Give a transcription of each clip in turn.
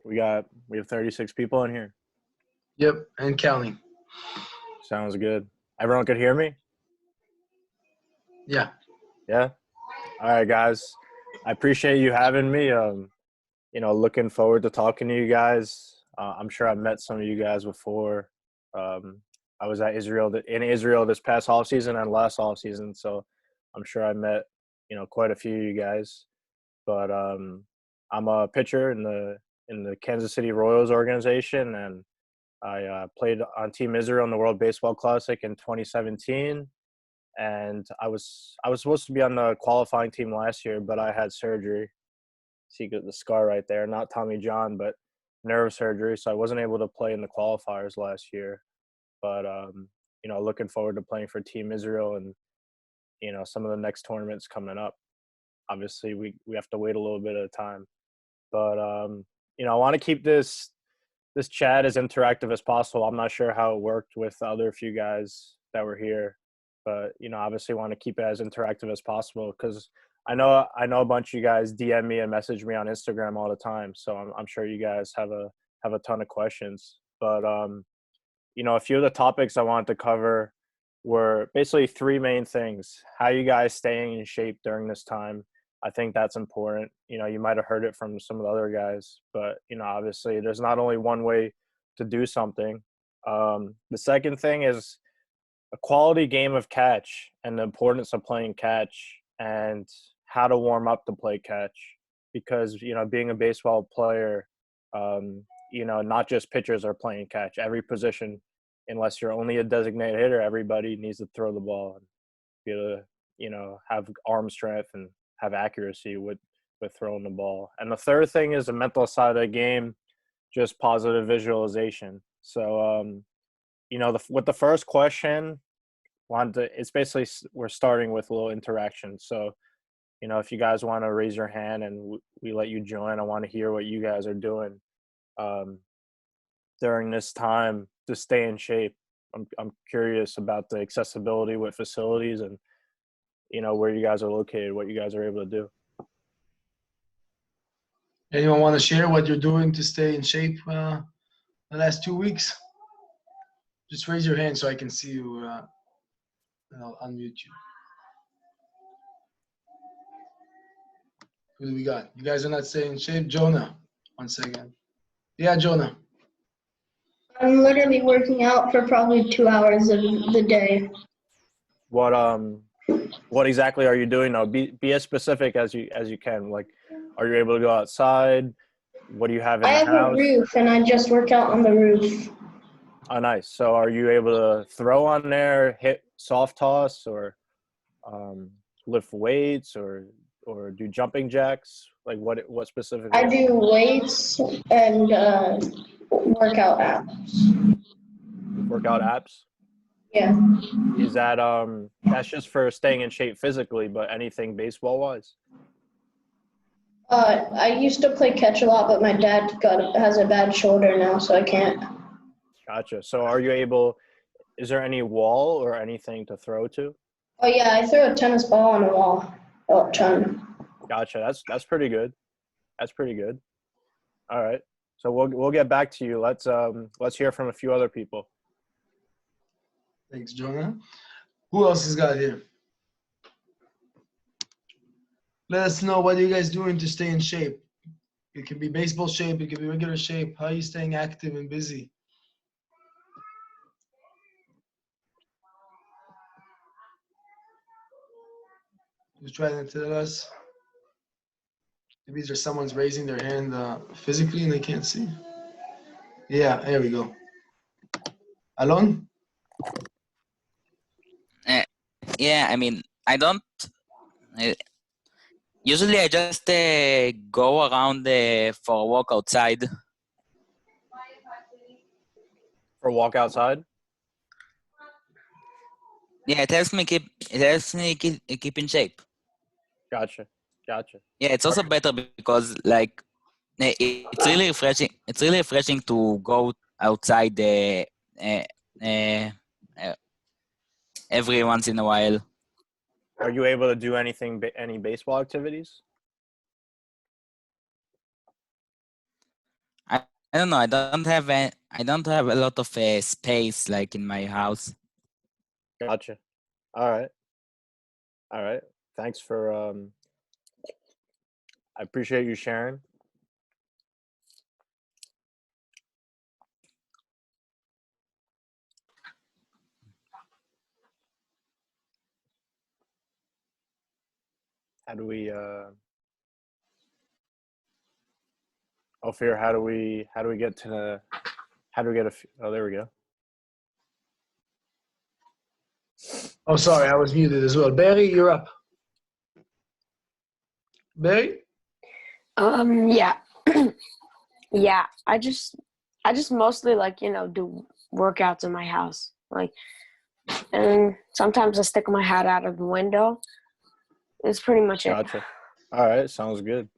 We have 36 people in here. Yep, and counting. Sounds good. Everyone could hear me? Yeah. Yeah? All right, guys. I appreciate you having me. Looking forward to talking to you guys. I'm sure I've met some of you guys before. I was in Israel this past off season and last off season, so I'm sure I met, quite a few of you guys. But I'm a pitcher in the Kansas City Royals organization, and I played on Team Israel in the World Baseball Classic in 2017. And I was supposed to be on the qualifying team last year, but I had surgery. See the scar right there, not Tommy John, but nerve surgery. So I wasn't able to play in the qualifiers last year. But looking forward to playing for Team Israel and some of the next tournaments coming up. Obviously, we have to wait a little bit of time, but I want to keep this chat as interactive as possible. I'm not sure how it worked with the other few guys that were here, but obviously want to keep it as interactive as possible because I know a bunch of you guys DM me and message me on Instagram all the time, so I'm sure you guys have a ton of questions. But a few of the topics I wanted to cover were basically three main things: how you guys staying in shape during this time. I think that's important. You might have heard it from some of the other guys, but obviously there's not only one way to do something. The second thing is a quality game of catch and the importance of playing catch and how to warm up to play catch. Because, being a baseball player, not just pitchers are playing catch. Every position, unless you're only a designated hitter, everybody needs to throw the ball and be able to, have arm strength and have accuracy with throwing the ball. And the third thing is the mental side of the game, just positive visualization. So, with the first question, it's basically we're starting with a little interaction. So, if you guys want to raise your hand and we let you join, I want to hear what you guys are doing during this time to stay in shape. I'm curious about the accessibility with facilities and where you guys are located, what you guys are able to do. Anyone want to share what you're doing to stay in shape the last 2 weeks? Just raise your hand so I can see you, and I'll unmute you. Who do we got? You guys are not staying in shape? Jonah, 1 second. Yeah, Jonah. I'm literally working out for probably 2 hours of the day. What exactly are you doing now? Be as specific as you can. Like, are you able to go outside? What do you have in the house? I have a roof, and I just work out on the roof. Oh, nice. So are you able to throw on there, hit soft toss, or lift weights, or do jumping jacks? Like what specifically? I do weights and workout apps. Workout apps? Yeah. Is that that's just for staying in shape physically, but anything baseball wise? I used to play catch a lot, but my dad has a bad shoulder now, so I can't. Gotcha. So are you able? Is there any wall or anything to throw to? Oh yeah, I throw a tennis ball on a wall. Oh, ton. Gotcha. That's pretty good. That's pretty good. All right. So we'll get back to you. Let's hear from a few other people. Thanks, Jonah. Who else has got here? Let us know what are you guys doing to stay in shape. It can be baseball shape, it can be regular shape. How are you staying active and busy? Who's trying to tell us? Maybe there's someone's raising their hand physically and they can't see. Yeah, there we go. Alon? Yeah, I mean, I don't. Usually, I just go around for a walk outside. For a walk outside? Yeah, it helps me keep in shape. Gotcha. Yeah, it's also better because it's really refreshing. It's really refreshing to go outside every once in a while. Are you able to do any baseball activities? I I don't know. I don't have a lot of space like in my house. Gotcha. All right. All right. Thanks for I appreciate you sharing. How do we Ofir, how do we get to the how do we get oh, there we go. Oh, sorry, I was muted as well. Barry, you're up. Barry? Yeah. Yeah, I just mostly like, do workouts in my house. Like, and sometimes I stick my head out of the window. It's pretty much it. Gotcha. All right, sounds good.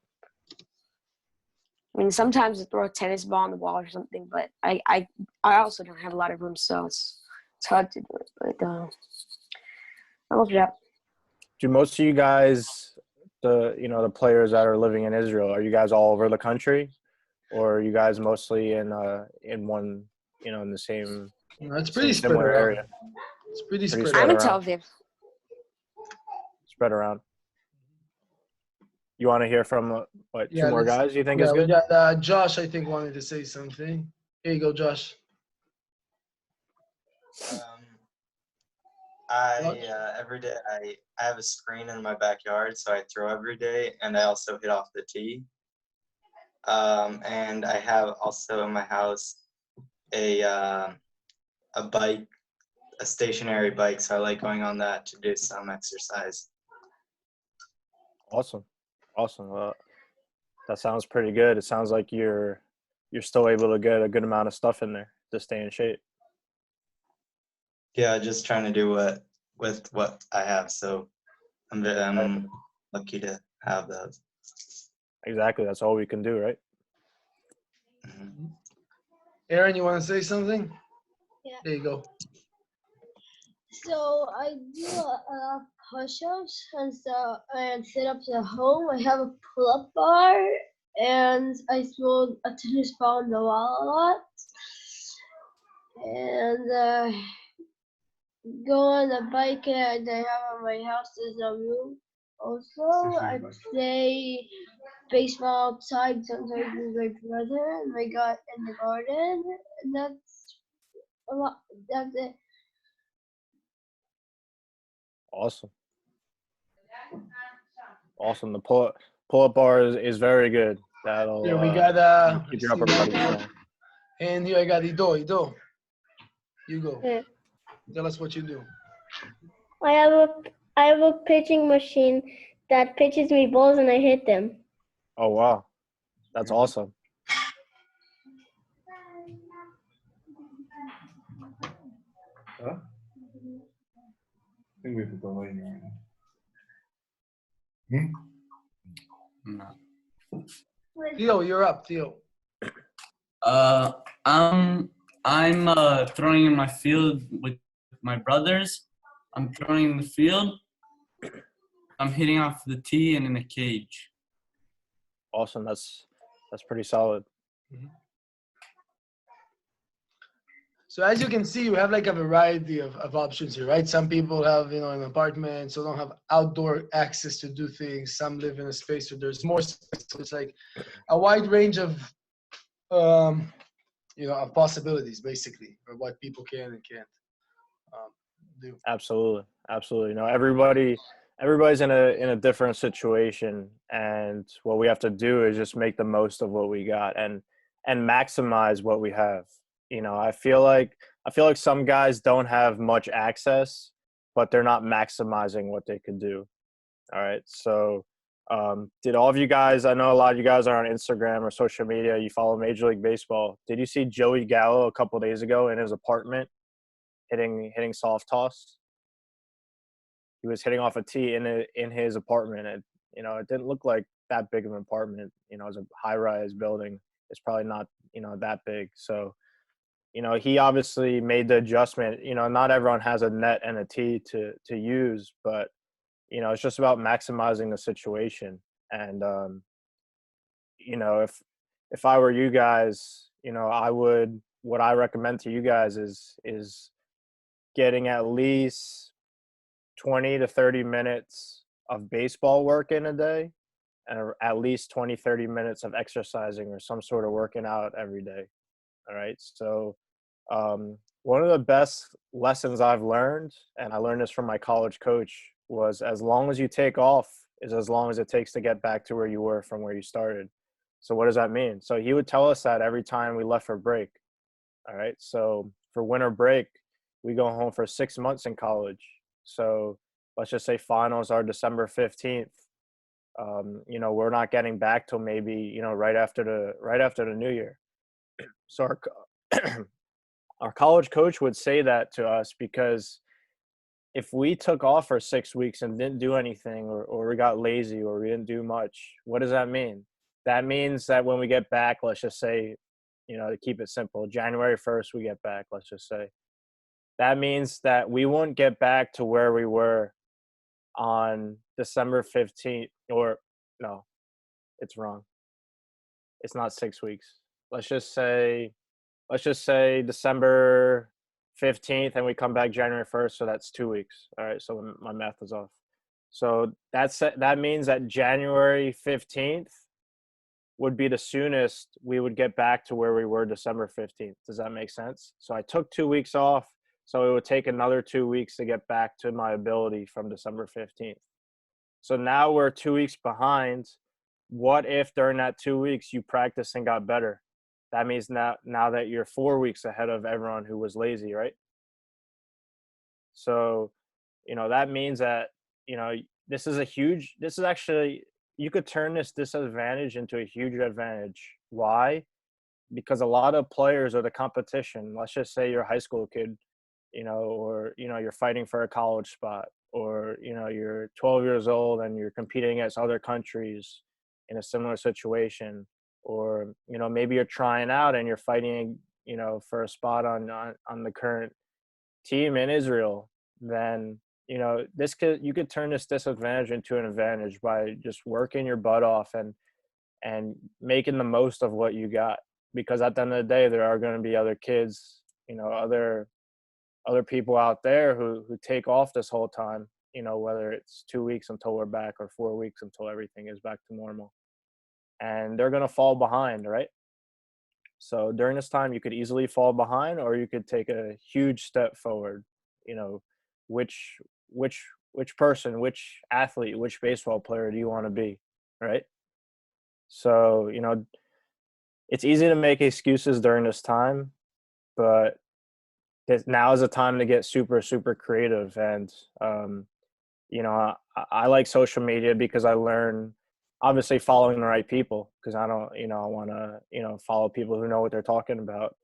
I mean, sometimes I throw a tennis ball on the wall or something, but I also don't have a lot of room, so it's hard to do it. But I look it up. Do most of you guys, the players that are living in Israel, are you guys all over the country, or are you guys mostly in one, in the same It's pretty spread similar around. area? It's pretty Pretty spread I'm in around. Tel Aviv. Spread around. You want to hear from two more guys? You think is we good? got Josh, I think, wanted to say something. Here you go, Josh. Every day I have a screen in my backyard, so I throw every day, and I also hit off the tee. And I have also in my house a bike, a stationary bike, so I like going on that to do some exercise. Awesome. Well, that sounds pretty good. It sounds like you're still able to get a good amount of stuff in there to stay in shape. Yeah, just trying to do with what I have. So I'm lucky to have those. Exactly. That's all we can do, right? Mm-hmm. Aaron, you want to say something? Yeah. There you go. So I do push-ups and sit-ups at home. I have a pull-up bar and I throw a tennis ball on the wall a lot. And go on a bike and I have on my house. There's no room. Also, I play baseball outside sometimes with my brother and I got in the garden. And that's a lot. That's it. Awesome. The pull-up bar is very good. That'll Here we got keep your upper body strong. And here I got Ido. You go. Yeah. Tell us what you do. I have a pitching machine that pitches me balls and I hit them. Oh wow, that's awesome. Huh? I think we have to delay right now. No. Theo, you're up, Theo. I'm throwing in my field with my brothers. I'm throwing in the field. I'm hitting off the tee and in a cage. Awesome. That's pretty solid. So as you can see, you have like a variety of options here, right? Some people have, an apartment, so don't have outdoor access to do things. Some live in a space where there's more space. So it's like a wide range of, of possibilities, basically, for what people can and can't do. Absolutely. No, everybody's in a different situation, and what we have to do is just make the most of what we got and maximize what we have. I feel like some guys don't have much access, but they're not maximizing what they could do. All right. So, did all of you guys, I know a lot of you guys are on Instagram or social media, you follow Major League Baseball. Did you see Joey Gallo a couple days ago in his apartment hitting soft toss? He was hitting off a tee in his apartment. And, it didn't look like that big of an apartment. It was a high-rise building. It's probably not, that big. So, he obviously made the adjustment. Not everyone has a net and a tee to use, but, it's just about maximizing the situation. And, if I were you guys, what I recommend to you guys is getting at least 20 to 30 minutes of baseball work in a day, and at least 20, 30 minutes of exercising or some sort of working out every day. All right. So one of the best lessons I've learned, and I learned this from my college coach, was as long as you take off is as long as it takes to get back to where you were from where you started. So what does that mean? So he would tell us that every time we left for break. All right. So for winter break, we go home for 6 months in college. So let's just say finals are December 15th. We're not getting back till maybe, right after the new year. So our college coach would say that to us because if we took off for 6 weeks and didn't do anything, or we got lazy, or we didn't do much, what does that mean? That means that when we get back, let's just say, to keep it simple, January 1st, we get back, let's just say. That means that we won't get back to where we were on December 15th, or no, it's wrong. It's not 6 weeks. Let's just say December 15th and we come back January 1st. So that's 2 weeks. All right. So my math is off. So that means that January 15th would be the soonest we would get back to where we were December 15th. Does that make sense? So I took 2 weeks off. So it would take another 2 weeks to get back to my ability from December 15th. So now we're 2 weeks behind. What if during that 2 weeks you practiced and got better? That means now that you're 4 weeks ahead of everyone who was lazy, right? So, that means that, this is actually, you could turn this disadvantage into a huge advantage. Why? Because a lot of players are the competition. Let's just say you're a high school kid, or, you're fighting for a college spot, or, you're 12 years old and you're competing against other countries in a similar situation. Or, maybe you're trying out and you're fighting, for a spot on the current team in Israel. Then, you could turn this disadvantage into an advantage by just working your butt off and making the most of what you got. Because at the end of the day, there are going to be other kids, other people out there who take off this whole time, whether it's 2 weeks until we're back or 4 weeks until everything is back to normal. And they're going to fall behind, right? So during this time, you could easily fall behind, or you could take a huge step forward. Which person, which athlete, which baseball player do you want to be, right? So, it's easy to make excuses during this time, but now is the time to get super, super creative. And, I like social media because I learn, obviously, following the right people, because I don't, I want to, follow people who know what they're talking about.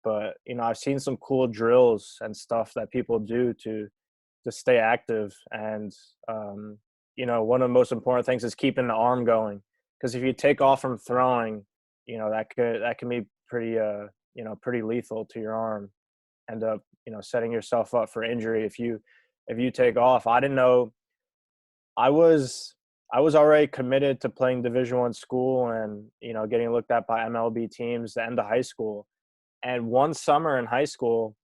But, I've seen some cool drills and stuff that people do to stay active. And, one of the most important things is keeping the arm going. Because if you take off from throwing, that can be pretty, pretty lethal to your arm. End up, setting yourself up for injury if you take off. I didn't know. I was already committed to playing Division I school and, getting looked at by MLB teams the end of high school. And one summer in high school,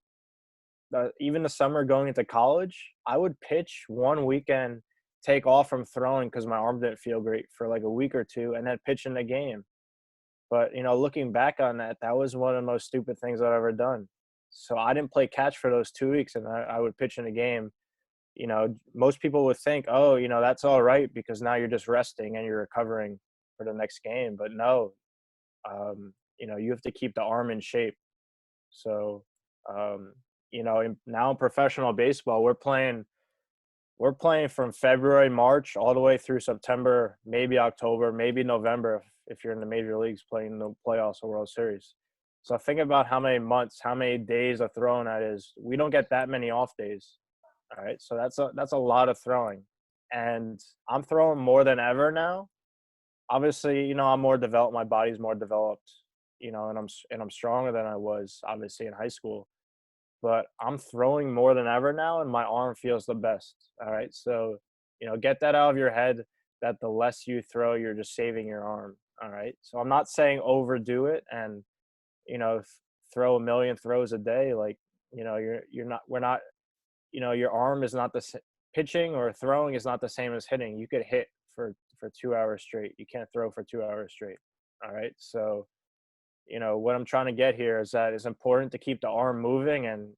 even the summer going into college, I would pitch one weekend, take off from throwing because my arm didn't feel great for like a week or two, and then pitch in the game. But, looking back on that, that was one of the most stupid things I've ever done. So I didn't play catch for those 2 weeks, and I would pitch in a game. Most people would think, oh, that's all right because now you're just resting and you're recovering for the next game. But no, you have to keep the arm in shape. So, now in professional baseball, we're playing from February, March, all the way through September, maybe October, maybe November if you're in the major leagues playing the playoffs or World Series. So think about how many months, how many days of throwing that is. We don't get that many off days. All right. So that's a lot of throwing. And I'm throwing more than ever now. Obviously, I'm more developed. My body's more developed, and I'm stronger than I was obviously in high school. But I'm throwing more than ever now, and my arm feels the best. All right. So, get that out of your head that the less you throw, you're just saving your arm. All right. So I'm not saying overdo it and, throw a million throws a day, like, we're not, your arm is not pitching or throwing is not the same as hitting. You could hit for 2 hours straight. You can't throw for 2 hours straight. All right. So, what I'm trying to get here is that it's important to keep the arm moving and,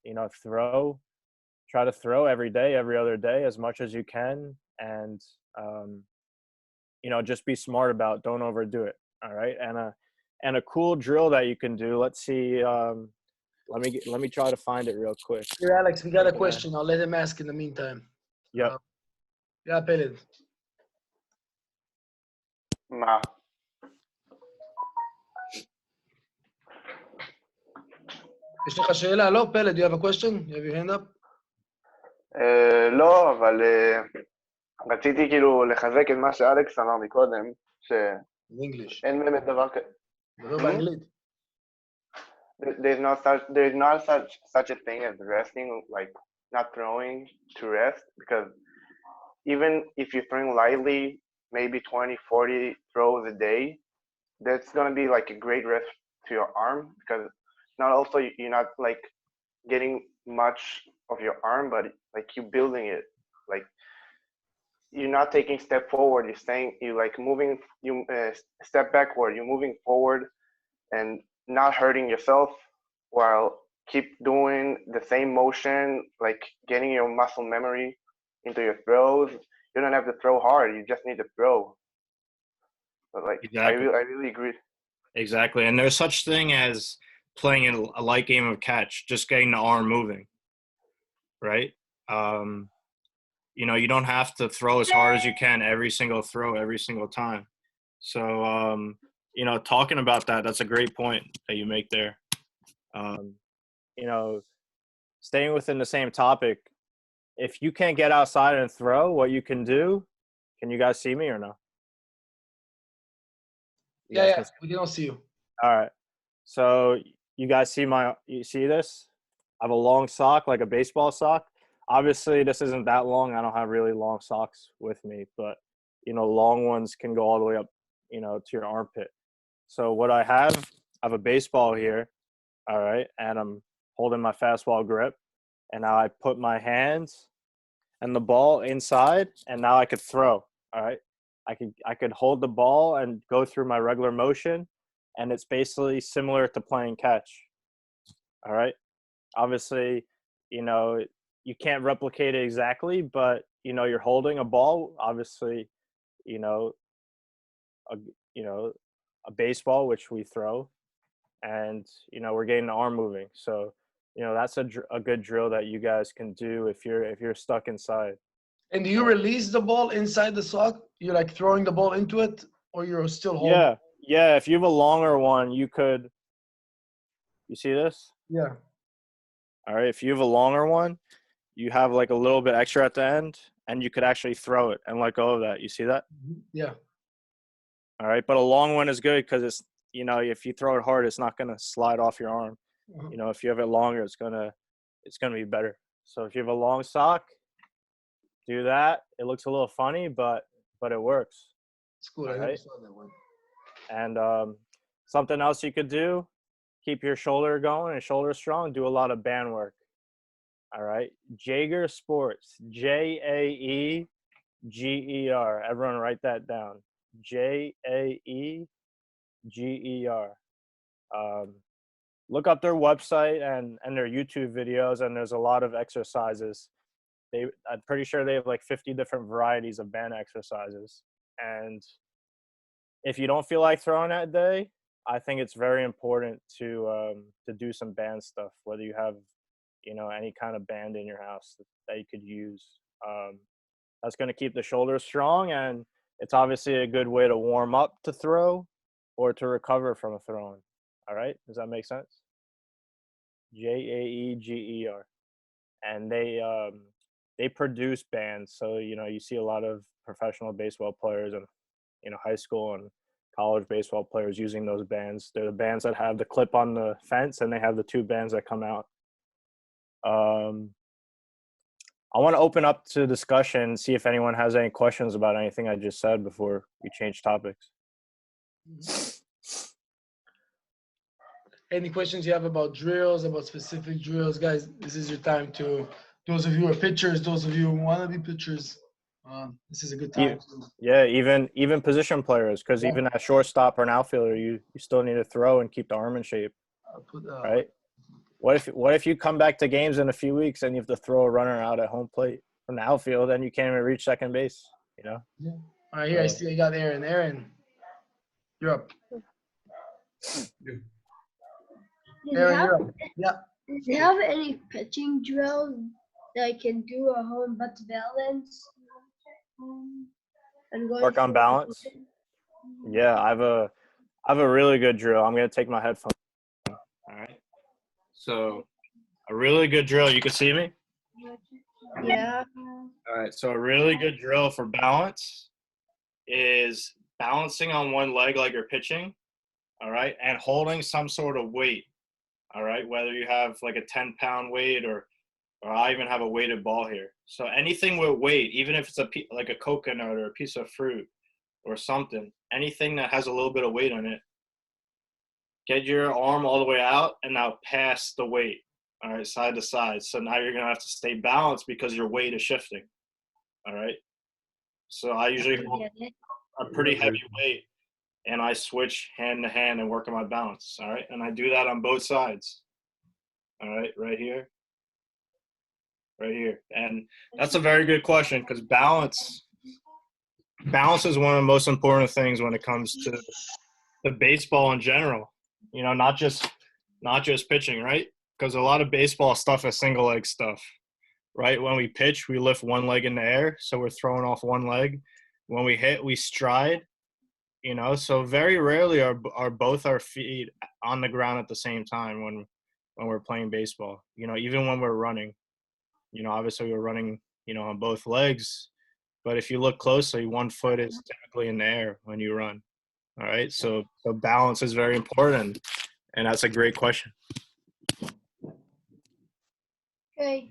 try to throw every day, every other day, as much as you can. And, just be smart about, don't overdo it. All right. And a cool drill that you can do. Let's see. Let me try to find it real quick. Here, Alex, we got a question. I'll let him ask in the meantime. Yep. Yeah, פלד. מה? יש לך שאלה? לא, פלד, do you have a question? You have your hand up? לא, אבל רציתי כאילו לחזק את מה שאלכס אמר מקודם, שאין In English. באמת דבר כזה. דבר באנגלית. There's not such a thing as resting, like not throwing to rest, because even if you're throwing lightly, maybe 20, 40 throws a day, that's going to be like a great rest to your arm, because not also you're not like getting much of your arm, but like you building it, like you're not taking step forward, you're like moving, you step backward, you're moving forward and not hurting yourself while keep doing the same motion, like getting your muscle memory into your throws. You don't have to throw hard, you just need to throw. But like, Exactly. I really agree. Exactly. And there's such thing as playing a light game of catch, just getting the arm moving, right? You don't have to throw as hard as you can every single throw, every single time. So, talking about that, that's a great point that you make there. Staying within the same topic, if you can't get outside and throw, what you can do, can you guys see me or no? Yeah, we don't see you. All right. So you guys you see this? I have a long sock, like a baseball sock. Obviously, this isn't that long. I don't have really long socks with me, but, long ones can go all the way up, to your armpit. So what I have a baseball here, all right, and I'm holding my fastball grip, and now I put my hands and the ball inside, and now I could throw, all right? I could hold the ball and go through my regular motion, and it's basically similar to playing catch, all right? Obviously, you can't replicate it exactly, but, you're holding a ball, obviously, a baseball, which we throw, and, we're getting the arm moving. So, that's a good drill that you guys can do if you're stuck inside. And do you release the ball inside the sock? You're like throwing the ball into it, or you're still holding? Yeah. If you have a longer one, you could. You see this? Yeah. All right. If you have a longer one, you have like a little bit extra at the end, and you could actually throw it and let go of that. You see that? Yeah. All right. But a long one is good because it's, if you throw it hard, it's not going to slide off your arm. If you have it longer, it's gonna be better. So if you have a long sock, do that. It looks a little funny, but it works. It's cool. I never saw that one. And something else you could do, keep your shoulder going and shoulder strong. Do a lot of band work. All right. Jaeger Sports. Jaeger. Everyone write that down. Jaeger. Look up their website and their YouTube videos, and there's a lot of exercises. I'm pretty sure they have like 50 different varieties of band exercises. And if you don't feel like throwing that day, I think it's very important to do some band stuff, whether you have, any kind of band in your house that you could use. That's going to keep the shoulders strong, and it's obviously a good way to warm up to throw or to recover from a throwing. All right? Does that make sense? Jaeger. And they produce bands. So, you see a lot of professional baseball players and, high school and college baseball players using those bands. They're the bands that have the clip on the fence, and they have the two bands that come out. I want to open up to discussion, see if anyone has any questions about anything I just said before we change topics. any questions you have about drills, about specific drills, guys, this is your time to. Those of you who are pitchers, those of you who want to be pitchers, this is a good time. Yeah, even position players, because even at shortstop or an outfielder, you still need to throw and keep the arm in shape, right? What if you come back to games in a few weeks and you have to throw a runner out at home plate from the outfield and you can't even reach second base, you know? Yeah. All right, here I see I got Aaron. Aaron, you're up. Aaron, you're up. Yeah. Do you have any pitching drills that I can do at home but balance? And Work on balance? Yeah, I have a really good drill. I'm gonna take my headphones. All right. So a really good drill. You can see me? Yeah. All right. So a really good drill for balance is balancing on one leg like you're pitching. All right. And holding some sort of weight. All right. Whether you have like a 10-pound weight or I even have a weighted ball here. So anything with weight, even if it's like a coconut or a piece of fruit or something, anything that has a little bit of weight on it, get your arm all the way out and now pass the weight, all right, side to side. So now you're going to have to stay balanced because your weight is shifting, all right? So I usually hold a pretty heavy weight and I switch hand to hand and work on my balance, all right? And I do that on both sides, all right, right here. And that's a very good question because balance is one of the most important things when it comes to the baseball in general. You know, not just pitching, right? Because a lot of baseball stuff is single leg stuff, right? When we pitch, we lift one leg in the air, so we're throwing off one leg. When we hit, we stride. You know, so very rarely are both our feet on the ground at the same time when we're playing baseball. You know, even when we're running. You know, obviously we're running, you know, on both legs, but if you look closely, one foot is typically in the air when you run. All right, so balance is very important, and that's a great question. Okay.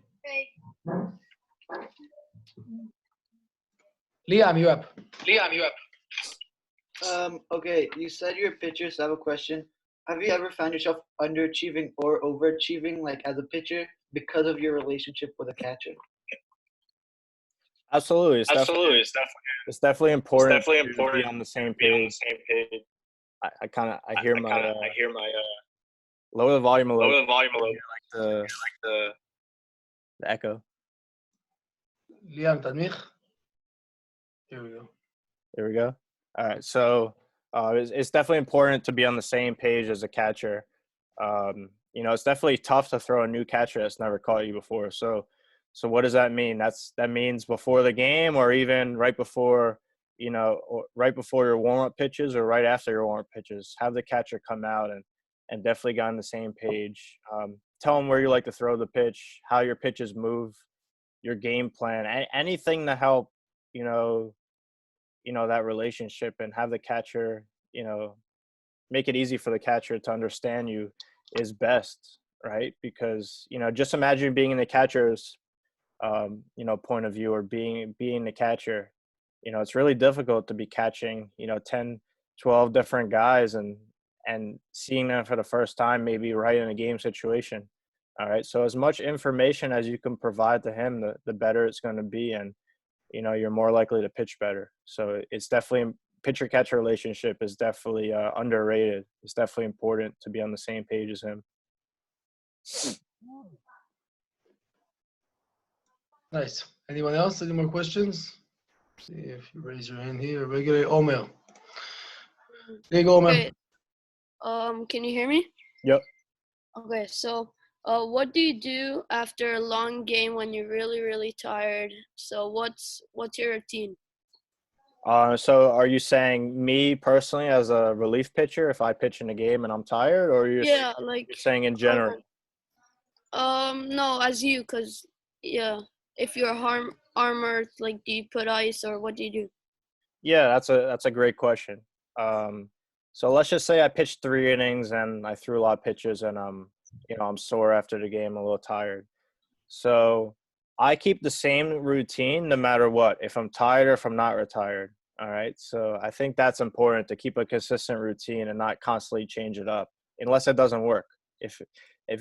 Liam, you up? Okay, you said you're a pitcher, so I have a question. Have you ever found yourself underachieving or overachieving, like as a pitcher, because of your relationship with a catcher? Absolutely, it's definitely important to be on the same page. I hear my lower the volume a little. Like the echo. Liam, Tadmich. Here we go. There we go. All right, so it's definitely important to be on the same page as a catcher. You know, it's definitely tough to throw a new catcher that's never caught you before. So what does that mean? That means before the game or even right before, you know, or right before your warm-up pitches or right after your warm-up pitches. Have the catcher come out and definitely get on the same page. Tell them where you like to throw the pitch, how your pitches move, your game plan, anything to help, you know, that relationship, and have the catcher, you know, make it easy for the catcher to understand you is best, right? Because, you know, just imagine being in the catcher's, you know, point of view, or being the catcher. You know, it's really difficult to be catching, you know, 10, 12 different guys and seeing them for the first time, maybe right in a game situation. All right. So as much information as you can provide to him, the better it's going to be. And, you know, you're more likely to pitch better. So it's definitely, pitcher-catcher relationship is definitely underrated. It's definitely important to be on the same page as him. Nice. Anyone else? Any more questions? See if you raise your hand here. Regular Omer. There you go, Omer. Okay. Can you hear me? Yep. Okay, so what do you do after a long game when you're really, really tired? So what's your routine? So are you saying me personally as a relief pitcher, if I pitch in a game and I'm tired, or you're saying in general? No, as you, cause yeah, if you're armored, like, do you put ice or what do you do? Yeah, that's a great question. So let's just say I pitched 3 innings and I threw a lot of pitches and you know, I'm sore after the game, a little tired. So I keep the same routine no matter what, if I'm tired or if I'm not retired. All right. So I think that's important, to keep a consistent routine and not constantly change it up. unless it doesn't work. If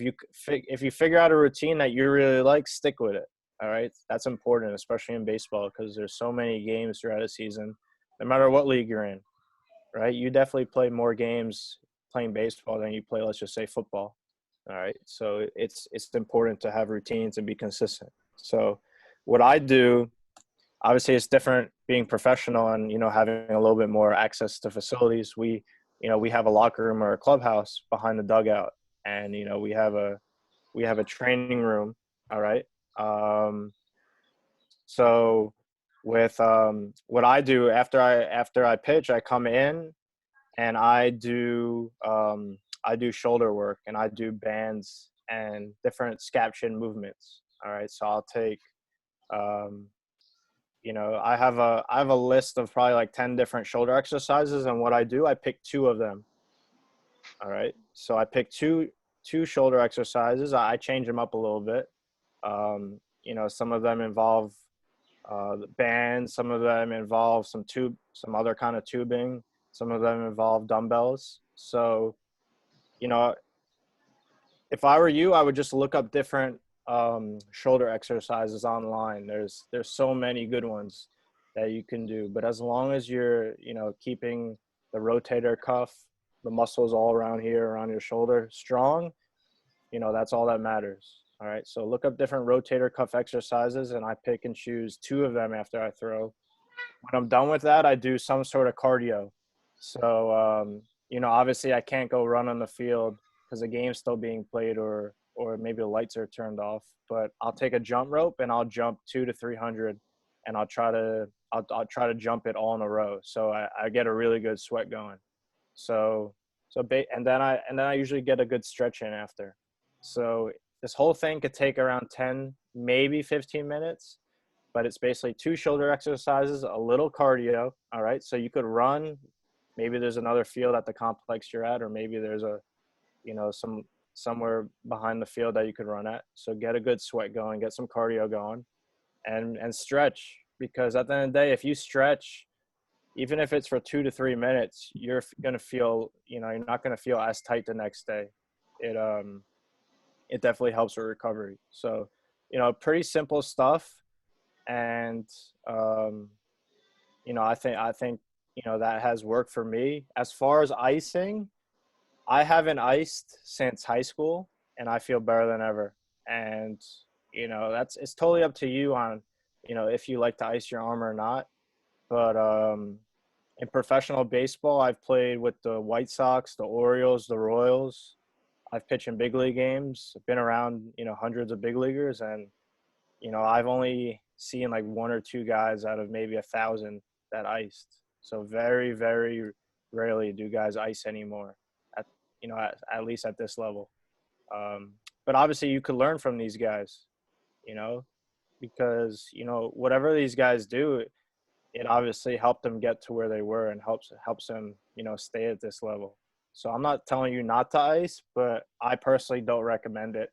you figure out a routine that you really like, stick with it. All right, that's important, especially in baseball, because there's so many games throughout a season, no matter what league you're in. Right, you definitely play more games playing baseball than you play, let's just say, football. All right, so it's important to have routines and be consistent. So what I do, obviously it's different being professional and, you know, having a little bit more access to facilities. We have a locker room or a clubhouse behind the dugout, and, you know, we have a training room. All right. So with what I do after I pitch, I come in and I do shoulder work, and I do bands and different scaption movements. All right. So I'll take you know, I have a list of probably like 10 different shoulder exercises, and what I do, I pick 2 of them. All right. So I pick two shoulder exercises. I change them up a little bit. You know, some of them involve the bands, some of them involve some other kind of tubing, some of them involve dumbbells. So, you know, if I were you, I would just look up different shoulder exercises online. There's so many good ones that you can do, but as long as you're, you know, keeping the rotator cuff, the muscles all around here, around your shoulder strong, you know, that's all that matters. All right. So look up different rotator cuff exercises, and I pick and choose 2 of them after I throw. When I'm done with that, I do some sort of cardio. So, you know, obviously I can't go run on the field because the game's still being played, or maybe the lights are turned off, but I'll take a jump rope and I'll jump 200 to 300, and I'll try to jump it all in a row. So I get a really good sweat going. And then I usually get a good stretch in after. So this whole thing could take around 10, maybe 15 minutes, but it's basically 2 shoulder exercises, a little cardio. All right. So you could run, maybe there's another field at the complex you're at, or maybe there's somewhere behind the field that you could run at. So get a good sweat going, get some cardio going, and stretch, because at the end of the day, if you stretch, even if it's for 2 to 3 minutes, you're going to feel, you know, you're not going to feel as tight the next day. It definitely helps with recovery. So, you know, pretty simple stuff. And, you know, I think, you know, that has worked for me. As far as icing, I haven't iced since high school, and I feel better than ever. And, you know, it's totally up to you on, you know, if you like to ice your arm or not. But in professional baseball, I've played with the White Sox, the Orioles, the Royals. I've pitched in big league games. I've been around, you know, hundreds of big leaguers, and, you know, I've only seen like 1 or 2 guys out of maybe 1,000 that iced. So very, very rarely do guys ice anymore, you know, at least at this level. But obviously you could learn from these guys, you know, because, you know, whatever these guys do, it obviously helped them get to where they were, and helps them, you know, stay at this level. So I'm not telling you not to ice, but I personally don't recommend it.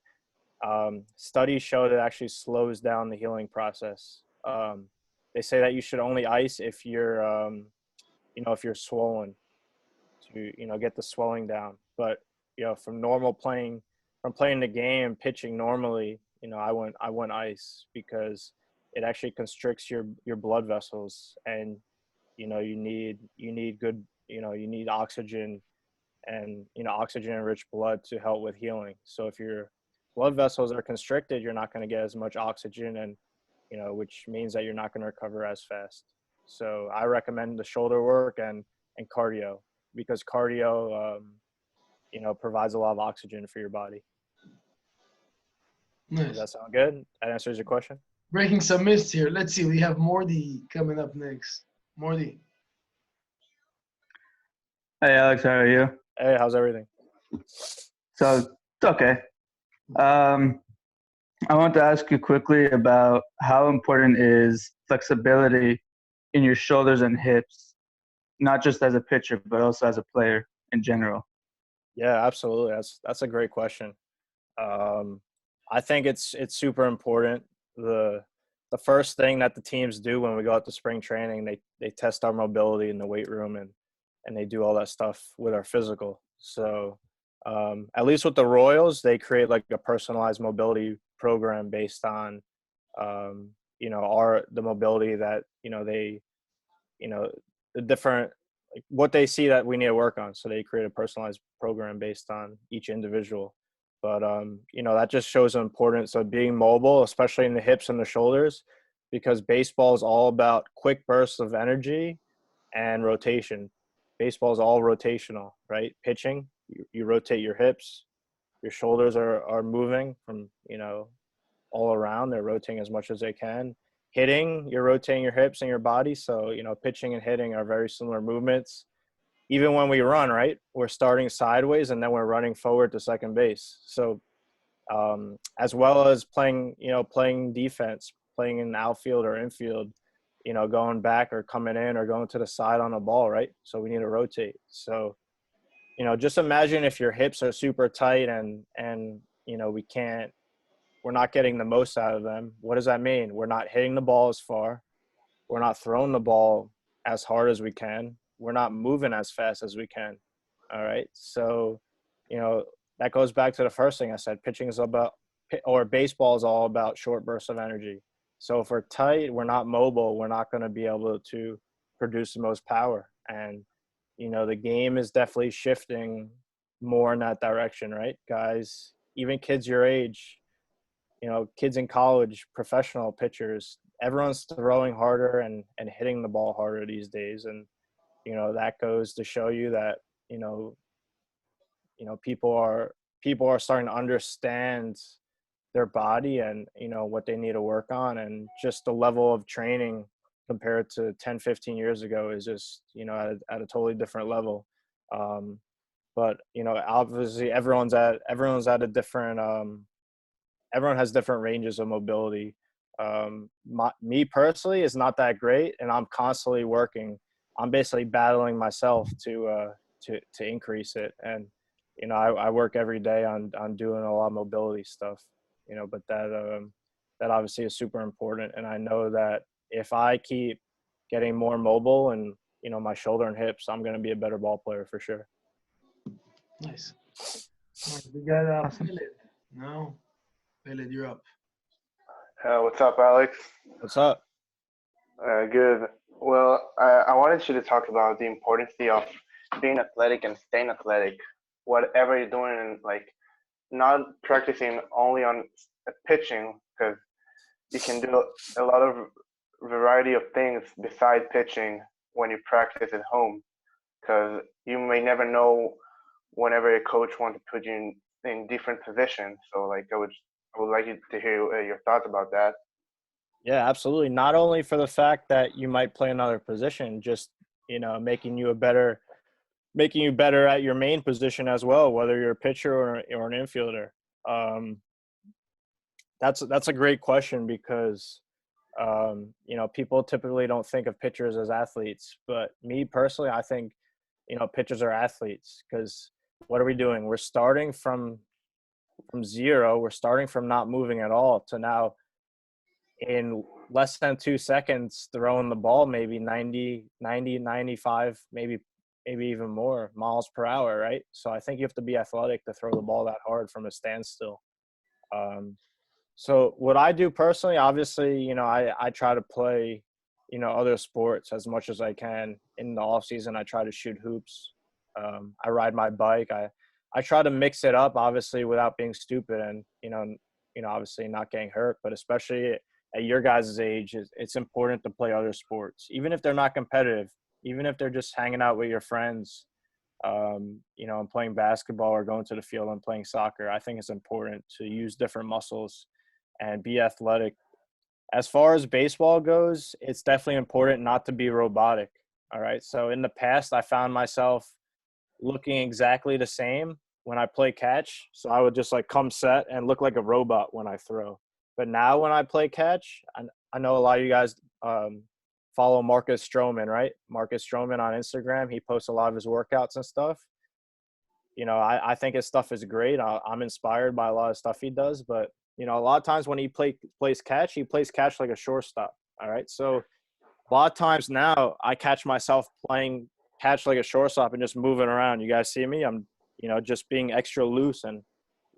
Studies show that it actually slows down the healing process. They say that you should only ice if you're, you know, if you're swollen, to, you know, get the swelling down. But, you know, from playing the game, pitching normally, you know, I wouldn't ice, because it actually constricts your blood vessels, and, you know, you need good, you know, you need oxygen, and, you know, oxygen enriched blood to help with healing. So if your blood vessels are constricted, you're not going to get as much oxygen, and, you know, which means that you're not going to recover as fast. So I recommend the shoulder work and cardio, because cardio, you know, provides a lot of oxygen for your body. Does Nice. that sound good? That answers your question? Breaking some myths here. Let's see. We have Morty coming up next. Morty. Hey Alex, how are you? Hey, how's everything? So it's okay. I want to ask you quickly about how important is flexibility in your shoulders and hips, not just as a pitcher, but also as a player in general. Yeah, absolutely. That's a great question. I think it's super important. The first thing that the teams do when we go out to spring training, they test our mobility in the weight room, and they do all that stuff with our physical. So at least with the Royals, they create like a personalized mobility program based on, the mobility that, the different, like what they see that we need to work on. So they create a personalized program based on each individual. But, that just shows the importance of being mobile, especially in the hips and the shoulders, because baseball is all about quick bursts of energy and rotation. Baseball is all rotational, right? Pitching, you rotate your hips, your shoulders are moving from, all around. They're rotating as much as they can. Hitting, you're rotating your hips and your body. So, pitching and hitting are very similar movements. Even when we run, right, we're starting sideways and then we're running forward to second base. So, as well as playing defense, playing in the outfield or infield, going back or coming in or going to the side on the ball, right? So we need to rotate. So, just imagine if your hips are super tight and we're not getting the most out of them. What does that mean? We're not hitting the ball as far. We're not throwing the ball as hard as we can. We're not moving as fast as we can. All right. So, that goes back to the first thing I said. Pitching is baseball is all about short bursts of energy. So if we're tight, we're not mobile, we're not going to be able to produce the most power. And, the game is definitely shifting more in that direction, right? Guys, even kids your age, kids in college, professional pitchers, everyone's throwing harder and hitting the ball harder these days. And, that goes to show you that, people are starting to understand their body and, what they need to work on. And just the level of training compared to 10, 15 years ago is just, at a totally different level. But, obviously everyone's at a different, everyone has different ranges of mobility. Me personally is not that great, and I'm constantly working. I'm basically battling myself to increase it. And, I work every day on doing a lot of mobility stuff, but that obviously is super important. And I know that if I keep getting more mobile and, my shoulder and hips, I'm going to be a better ball player for sure. Nice. All right, we got Peled. No, Peled, you're up. What's up, Alex? What's up? Good. Well, I wanted you to talk about the importance of being athletic and staying athletic, whatever you're doing, and like not practicing only on pitching, because you can do a lot of variety of things besides pitching when you practice at home, because you may never know whenever a coach wants to put you in different positions. So like I would like you to hear your thoughts about that. Yeah, absolutely. Not only for the fact that you might play another position, just, making you better at your main position as well, whether you're a pitcher or an infielder. That's a great question because, people typically don't think of pitchers as athletes, but me personally, I think, pitchers are athletes because what are we doing? We're starting from zero. We're starting from not moving at all to now in less than 2 seconds throwing the ball maybe 90, 95, maybe even more miles per hour, right? So I think you have to be athletic to throw the ball that hard from a standstill. So what I do personally, obviously, I try to play, other sports as much as I can. In the off season, I try to shoot hoops. I ride my bike. I try to mix it up, obviously, without being stupid and, obviously not getting hurt, but especially at your guys' age, it's important to play other sports, even if they're not competitive, even if they're just hanging out with your friends, and playing basketball or going to the field and playing soccer. I think it's important to use different muscles and be athletic. As far as baseball goes, it's definitely important not to be robotic. All right. So in the past, I found myself looking exactly the same when I play catch. So I would just like come set and look like a robot when I throw. But now when I play catch, I know a lot of you guys follow Marcus Stroman, right? Marcus Stroman on Instagram. He posts a lot of his workouts and stuff. I think his stuff is great. I'm inspired by a lot of stuff he does. But, a lot of times when he plays catch like a shortstop. All right. So a lot of times now I catch myself playing catch like a shortstop and just moving around. You guys see me? I'm just being extra loose. And,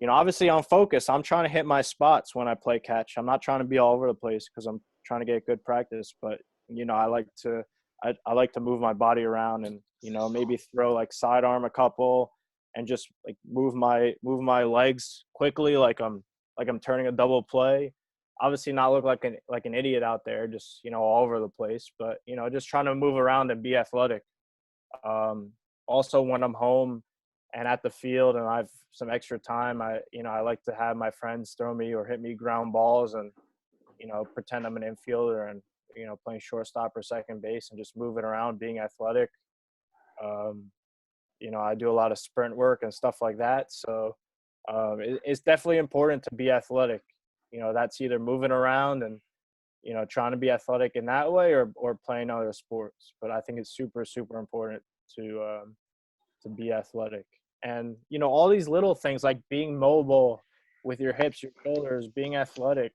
obviously on focus, I'm trying to hit my spots when I play catch. I'm not trying to be all over the place because I'm trying to get good practice. But, I like to move my body around and, maybe throw like sidearm a couple and just like move my legs quickly like I'm turning a double play. Obviously not look like an idiot out there, just, all over the place, but, just trying to move around and be athletic. Also when I'm home and at the field and I have some extra time, I like to have my friends throw me or hit me ground balls and, pretend I'm an infielder and, playing shortstop or second base and just moving around, being athletic. I do a lot of sprint work and stuff like that. So it's definitely important to be athletic. That's either moving around and, trying to be athletic in that way or playing other sports. But I think it's super, super important to be athletic. And, all these little things like being mobile with your hips, your shoulders, being athletic,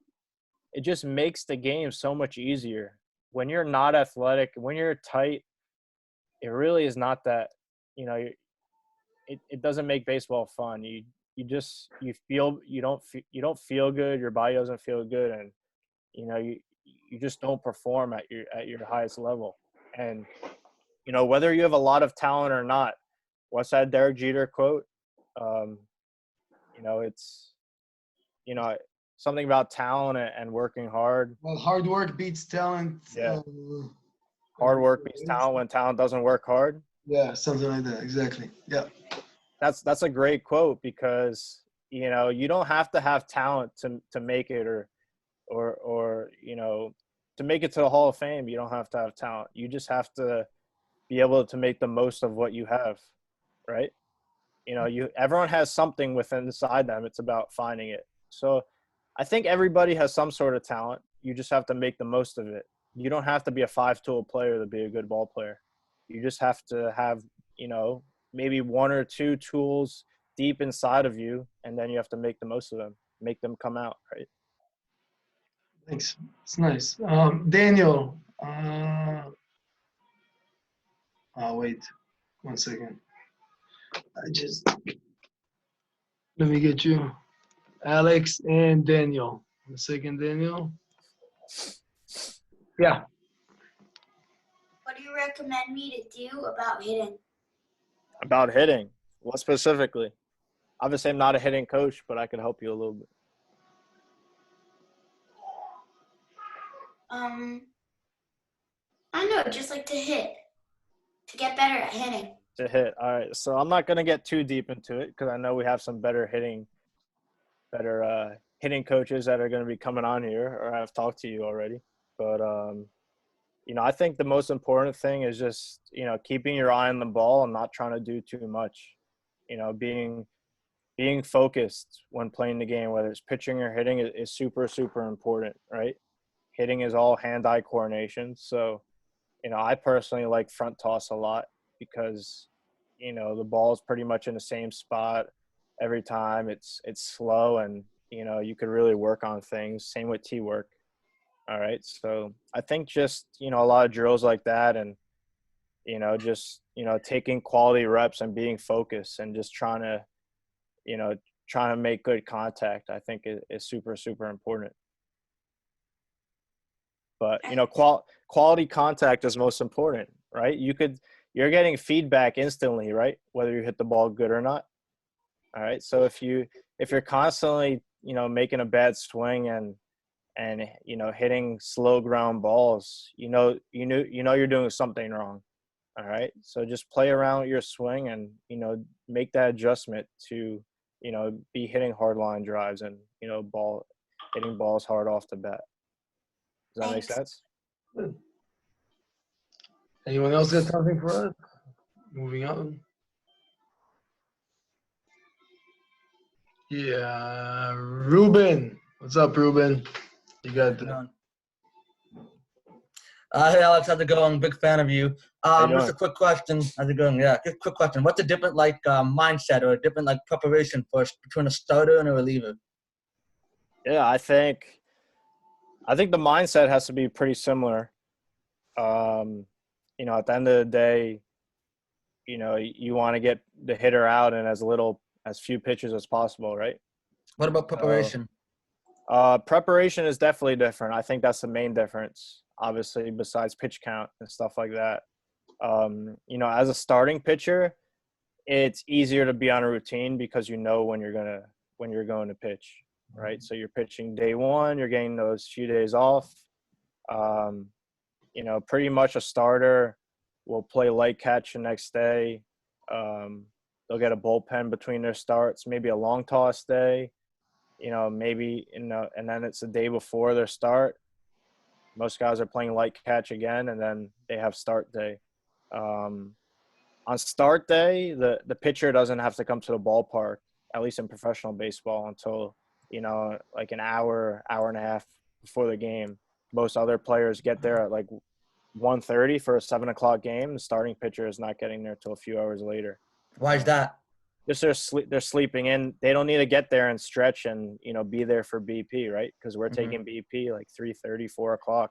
it just makes the game so much easier. When you're not athletic, when you're tight, it really is not that, it doesn't make baseball fun. You don't feel good. Your body doesn't feel good. And, you just don't perform at your highest level. And, whether you have a lot of talent or not, what's that Derek Jeter quote? It's, something about talent and working hard. Well, hard work beats talent. Yeah. Hard work beats talent when talent doesn't work hard. Yeah, something like that. Exactly. Yeah. That's a great quote because, you don't have to have talent to make it or to make it to the Hall of Fame. You don't have to have talent. You just have to be able to make the most of what you have, right? Everyone has something within inside them. It's about finding it. So I think everybody has some sort of talent. You just have to make the most of it. You don't have to be a 5-tool player to be a good ball player. You just have to have, maybe 1 or 2 tools deep inside of you, and then you have to make the most of them, make them come out, right? Thanks. It's nice. Daniel. Wait 1 second. Let me get you. Alex and Daniel. 1 second, Daniel. Yeah. What do you recommend me to do about hitting? About hitting? What specifically? Obviously, I'm not a hitting coach, but I can help you a little bit. I don't know, just like to hit, to get better at hitting. To hit. All right. So I'm not going to get too deep into it because I know we have some better hitting coaches that are going to be coming on here or I've talked to you already. But, I think the most important thing is just, keeping your eye on the ball and not trying to do too much, being focused when playing the game, whether it's pitching or hitting is super, super important, right? Hitting is all hand-eye coordination. So, I personally like front toss a lot because, the ball is pretty much in the same spot every time. It's slow and, you could really work on things. Same with tee work. All right. So I think just, a lot of drills like that and, just, taking quality reps and being focused and just trying to make good contact, I think is super, super important. But, quality contact is most important, right? You're getting feedback instantly, right? Whether you hit the ball good or not. All right. So if you're constantly, making a bad swing and hitting slow ground balls, you're doing something wrong. All right. So just play around with your swing and, make that adjustment to, be hitting hard line drives and, hitting balls hard off the bat. Does that make sense? Good. Anyone else got something for us? Moving on. Yeah, Ruben. What's up, Ruben? You got the. Hey, Alex, how's it going? Big fan of you. Just a quick question. How's it going? Yeah, just a quick question. What's a different mindset or a different preparation between a starter and a reliever? Yeah, I think the mindset has to be pretty similar. At the end of the day, you want to get the hitter out in as few pitches as possible, right? What about preparation? Preparation is definitely different. I think that's the main difference, obviously, besides pitch count and stuff like that. As a starting pitcher, it's easier to be on a routine because you know when you're going to pitch, right? So you're pitching day one, you're getting those few days off. Pretty much a starter will play light catch the next day. They'll get a bullpen between their starts, maybe a long toss day, maybe and then it's the day before their start. Most guys are playing light catch again, and then they have start day. On start day, the pitcher doesn't have to come to the ballpark, at least in professional baseball, until, like an hour and a half before the game. Most other players get there at like 1:30 for a 7 o'clock game. The starting pitcher is not getting there till a few hours later. Why is that? Just they're sleeping in. They don't need to get there and stretch and, be there for BP, right? Because we're taking BP like 3:30, 4 o'clock.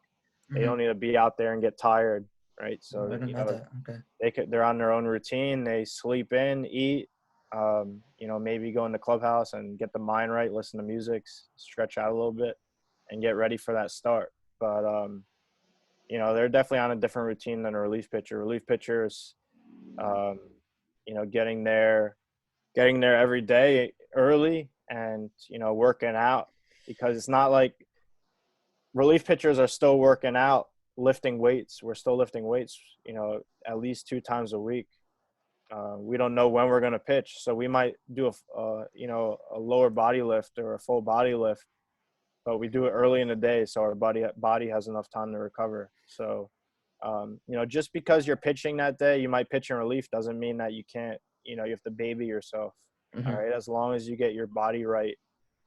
They don't need to be out there and get tired, right? So, I didn't know that. Okay. they're on their own routine. They sleep in, eat, maybe go in the clubhouse and get the mind right, listen to music, stretch out a little bit, and get ready for that start. But, they're definitely on a different routine than a relief pitcher. Relief pitchers, getting there every day early and, working out, because it's not like relief pitchers are still working out, lifting weights. We're still lifting weights, at least 2 times a week. We don't know when we're going to pitch. So we might do a lower body lift or a full body lift, but we do it early in the day so our body has enough time to recover. So, just because you're pitching that day, you might pitch in relief, doesn't mean that you can't, you have to baby yourself. All right. As long as you get your body right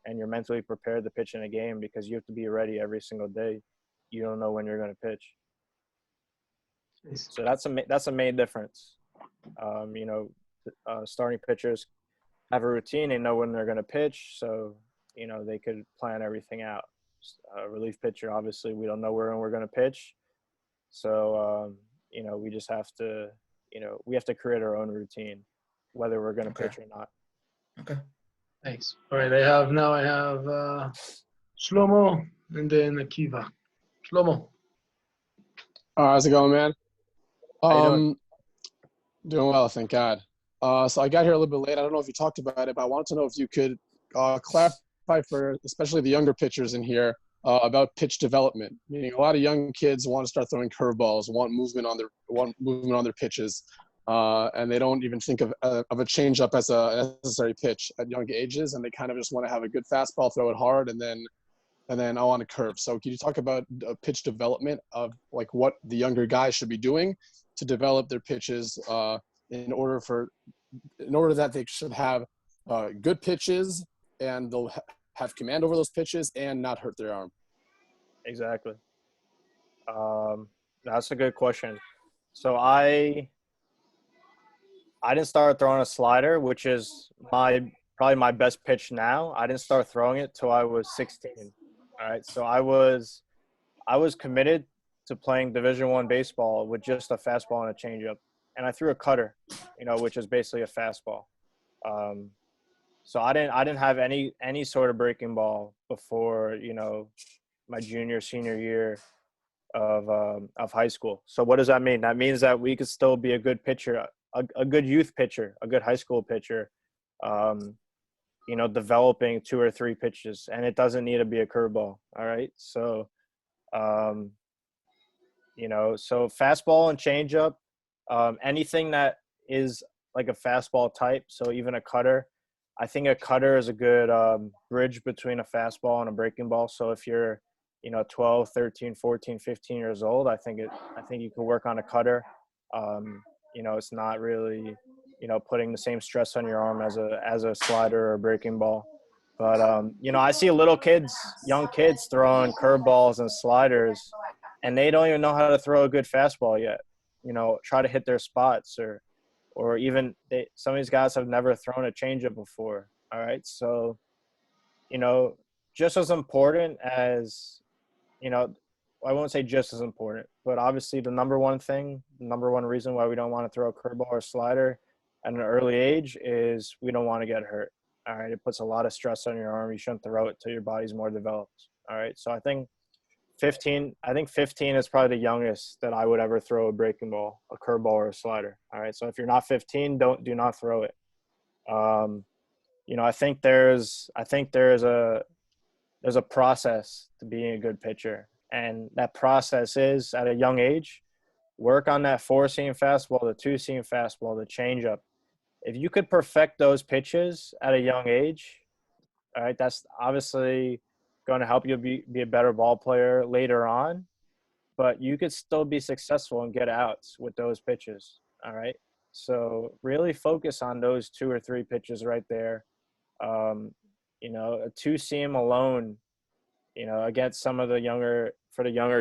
and you're mentally prepared to pitch in a game, because you have to be ready every single day. You don't know when you're going to pitch. So that's a main difference. Starting pitchers have a routine. They know when they're going to pitch. So, they could plan everything out. Relief pitcher, obviously, we don't know when we're going to pitch. So, we just have to, we have to create our own routine, whether we're going to pitch or not. Okay. Thanks. All right. I have Shlomo and then Akiva. Shlomo. How's it going, man? How you doing? Doing well, thank God. So I got here a little bit late. I don't know if you talked about it, but I wanted to know if you could clarify for especially the younger pitchers in here about pitch development. Meaning, a lot of young kids want to start throwing curveballs, want movement on their pitches, and they don't even think of a changeup as a necessary pitch at young ages, and they kind of just want to have a good fastball, throw it hard, and then on a curve. So can you talk about pitch development of like what the younger guys should be doing to develop their pitches in order that they should have good pitches and they'll have command over those pitches and not hurt their arm? Exactly. That's a good question. So I didn't start throwing a slider, which is probably my best pitch now. I didn't start throwing it till I was 16. All right. So I was committed to playing Division I baseball with just a fastball and a changeup. And I threw a cutter, which is basically a fastball. So I didn't have any sort of breaking ball before, my senior year of high school. So what does that mean? That means that we could still be a good pitcher, a good youth pitcher, a good high school pitcher, developing 2 or 3 pitches, and it doesn't need to be a curveball. All right. So, so fastball and changeup, anything that is like a fastball type. So even a cutter, I think a cutter is a good bridge between a fastball and a breaking ball. So if you're, 12, 13, 14, 15 years old, I think you could work on a cutter. It's not really, putting the same stress on your arm as a slider or a breaking ball. But, I see young kids throwing curveballs and sliders, and they don't even know how to throw a good fastball yet. Try to hit their spots or even some of these guys have never thrown a changeup before. All right. So, just as important as, I won't say just as important, but obviously the number one reason why we don't want to throw a curveball or slider at an early age is we don't want to get hurt. All right. It puts a lot of stress on your arm. You shouldn't throw it till your body's more developed. All right. So I think 15 is probably the youngest that I would ever throw a breaking ball, a curveball, or a slider. All right. So if you're not 15, do not throw it. I think there's a process to being a good pitcher. And that process is at a young age, work on that 4-seam fastball, the 2-seam fastball, the changeup. If you could perfect those pitches at a young age, all right, that's obviously going to help you be a better ball player later on, but you could still be successful and get outs with those pitches. All right. So really focus on those 2 or 3 pitches right there. A 2-seam alone, against some of the younger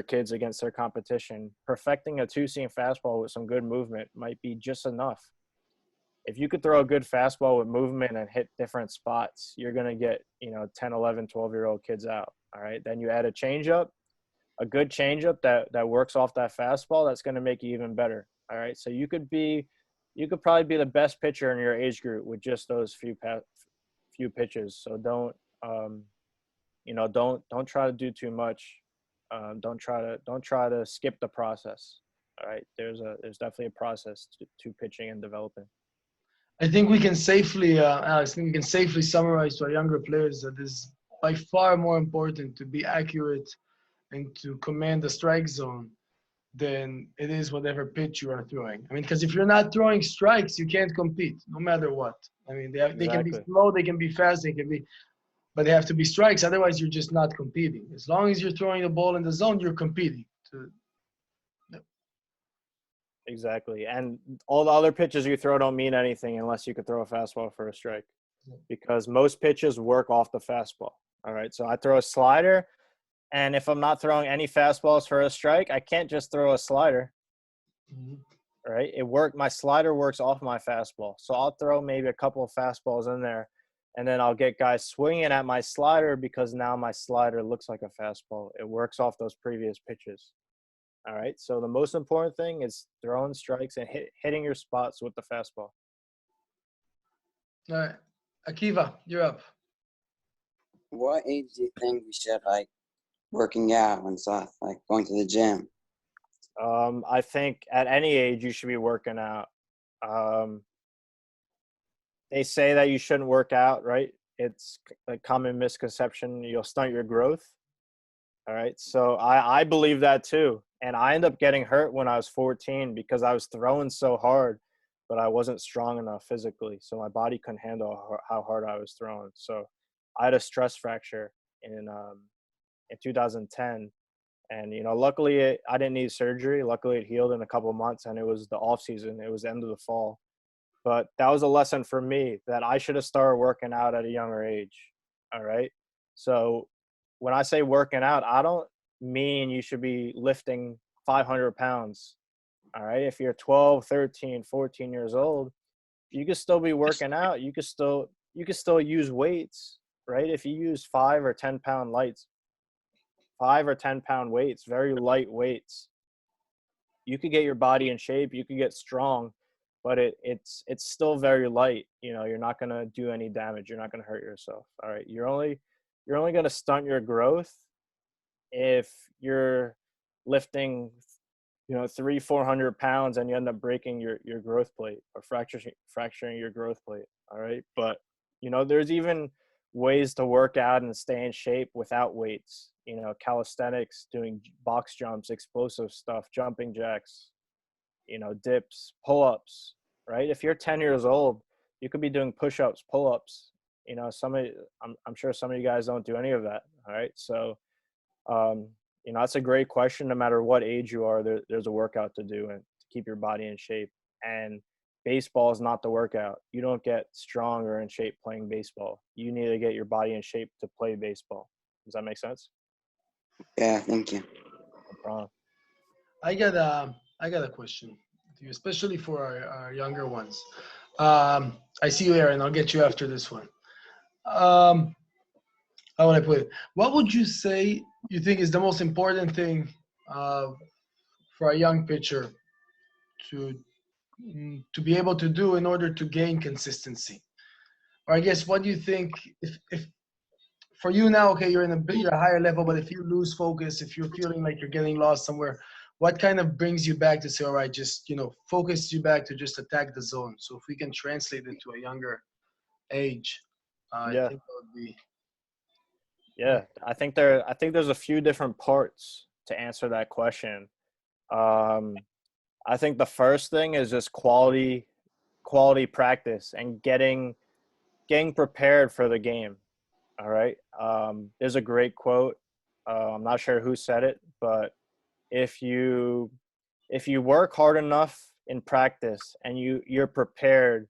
kids against their competition, perfecting a 2-seam fastball with some good movement might be just enough. If you could throw a good fastball with movement and hit different spots, you're going to get, 10, 11, 12-year-old kids out. All right. Then you add a changeup, a good changeup that works off that fastball, that's going to make you even better. All right. So you could probably be the best pitcher in your age group with just those few pitches. So don't try to do too much. Don't try to skip the process. All right. There's definitely a process to pitching and developing. I think we can safely, Alex, summarize to our younger players that it's by far more important to be accurate and to command the strike zone than it is whatever pitch you are throwing. I mean, because if you're not throwing strikes, you can't compete, no matter what. I mean, they can be slow, they can be fast, but they have to be strikes. Otherwise, you're just not competing. As long as you're throwing the ball in the zone, you're competing. Exactly. And all the other pitches you throw don't mean anything unless you could throw a fastball for a strike, because most pitches work off the fastball. All right. So I throw a slider, and if I'm not throwing any fastballs for a strike, I can't just throw a slider. Mm-hmm. All right. My slider works off my fastball. So I'll throw maybe a couple of fastballs in there, and then I'll get guys swinging at my slider because now my slider looks like a fastball. It works off those previous pitches. All right. So the most important thing is throwing strikes and hitting your spots with the fastball. All right. Akiva, you're up. What age do you think we should working out and stuff, like going to the gym? I think at any age you should be working out. They say that you shouldn't work out, right? It's a common misconception. You'll stunt your growth. All right. So I believe that too. And I ended up getting hurt when I was 14 because I was throwing so hard, but I wasn't strong enough physically. So my body couldn't handle how hard I was throwing. So I had a stress fracture in 2010. And, luckily I didn't need surgery. Luckily it healed in a couple of months, and it was the off season. It was the end of the fall. But that was a lesson for me that I should have started working out at a younger age. All right. So when I say working out, I don't mean you should be lifting 500 pounds. All right. If you're 12, 13, 14 years old, you could still be working out. You could still use weights, right? If you use 5 or 10 pound weights, very light weights, you could get your body in shape. You could get strong, but it's still very light. You're not going to do any damage. You're not going to hurt yourself. All right. You're only going to stunt your growth if you're lifting, 300-400 pounds and you end up breaking your growth plate or fracturing your growth plate. All right. But, there's even ways to work out and stay in shape without weights, calisthenics, doing box jumps, explosive stuff, jumping jacks, dips, pull-ups, right? If you're 10 years old, you could be doing push-ups, pull-ups. I'm sure some of you guys don't do any of that. All right. So, that's a great question. No matter what age you are, there's a workout to do and to keep your body in shape. And baseball is not the workout. You don't get stronger in shape playing baseball. You need to get your body in shape to play baseball. Does that make sense? Yeah, thank you. No problem. I got a question, especially for our younger ones. I see you, Aaron. I'll get you after this one. How would I put it? What would you say you think is the most important thing for a young pitcher to be able to do in order to gain consistency? Or I guess, what do you think if for you now, okay, you're in you're a higher level, but if you lose focus, if you're feeling like you're getting lost somewhere, what kind of brings you back to say, all right, just, focus you back to just attack the zone? So if we can translate it to a younger age, I Yeah. think that would be. Yeah, I think there's a few different parts to answer that question. I think the first thing is just quality practice and getting prepared for the game. All right. There's a great quote. I'm not sure who said it, but if you work hard enough in practice and you're prepared,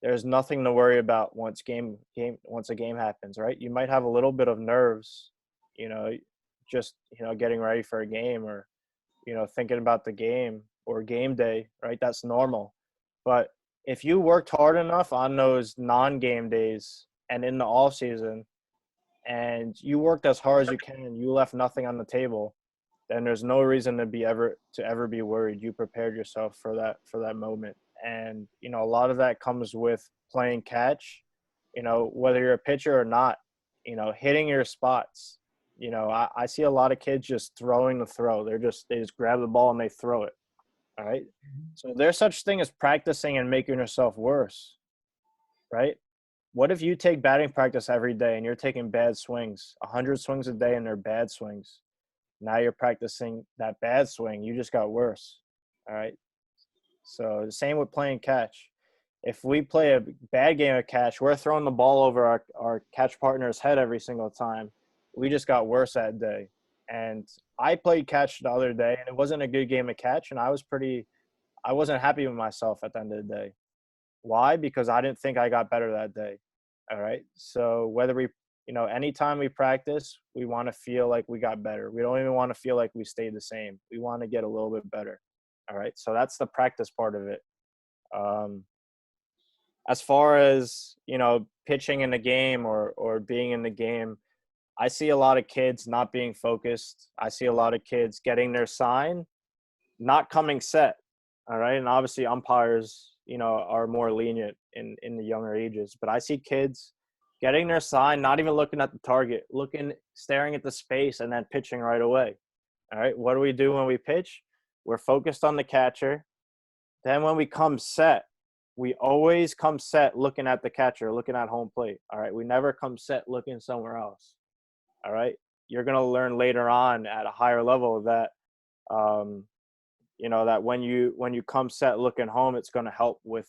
there's nothing to worry about once a game happens, right? You might have a little bit of nerves, just getting ready for a game, or thinking about the game or game day, right? That's normal. But if you worked hard enough on those non-game days and in the off season, and you worked as hard as you can and you left nothing on the table, then there's no reason to ever be worried. You prepared yourself for that moment. And a lot of that comes with playing catch, whether you're a pitcher or not, hitting your spots. I see a lot of kids just throwing the throw. They just grab the ball and they throw it. All right. So there's such thing as practicing and making yourself worse, right? What if you take batting practice every day and you're taking bad swings, 100 swings a day, and they're bad swings? Now you're practicing that bad swing. You just got worse. All right. So the same with playing catch. If we play a bad game of catch, we're throwing the ball over our catch partner's head every single time. We just got worse that day. And I played catch the other day, and it wasn't a good game of catch, and I wasn't happy with myself at the end of the day. Why? Because I didn't think I got better that day. All right. So whether anytime we practice, we want to feel like we got better. We don't even want to feel like we stayed the same. We want to get a little bit better. All right. So that's the practice part of it. As far as, pitching in the game or being in the game, I see a lot of kids not being focused. I see a lot of kids getting their sign, not coming set. All right. And obviously umpires, are more lenient in the younger ages. But I see kids getting their sign, not even looking at the target, staring at the space, and then pitching right away. All right. What do we do when we pitch? We're focused on the catcher. Then when we come set, we always come set looking at the catcher, looking at home plate. All right. We never come set looking somewhere else. All right. You're going to learn later on at a higher level that, that when you come set looking home, it's going to help with,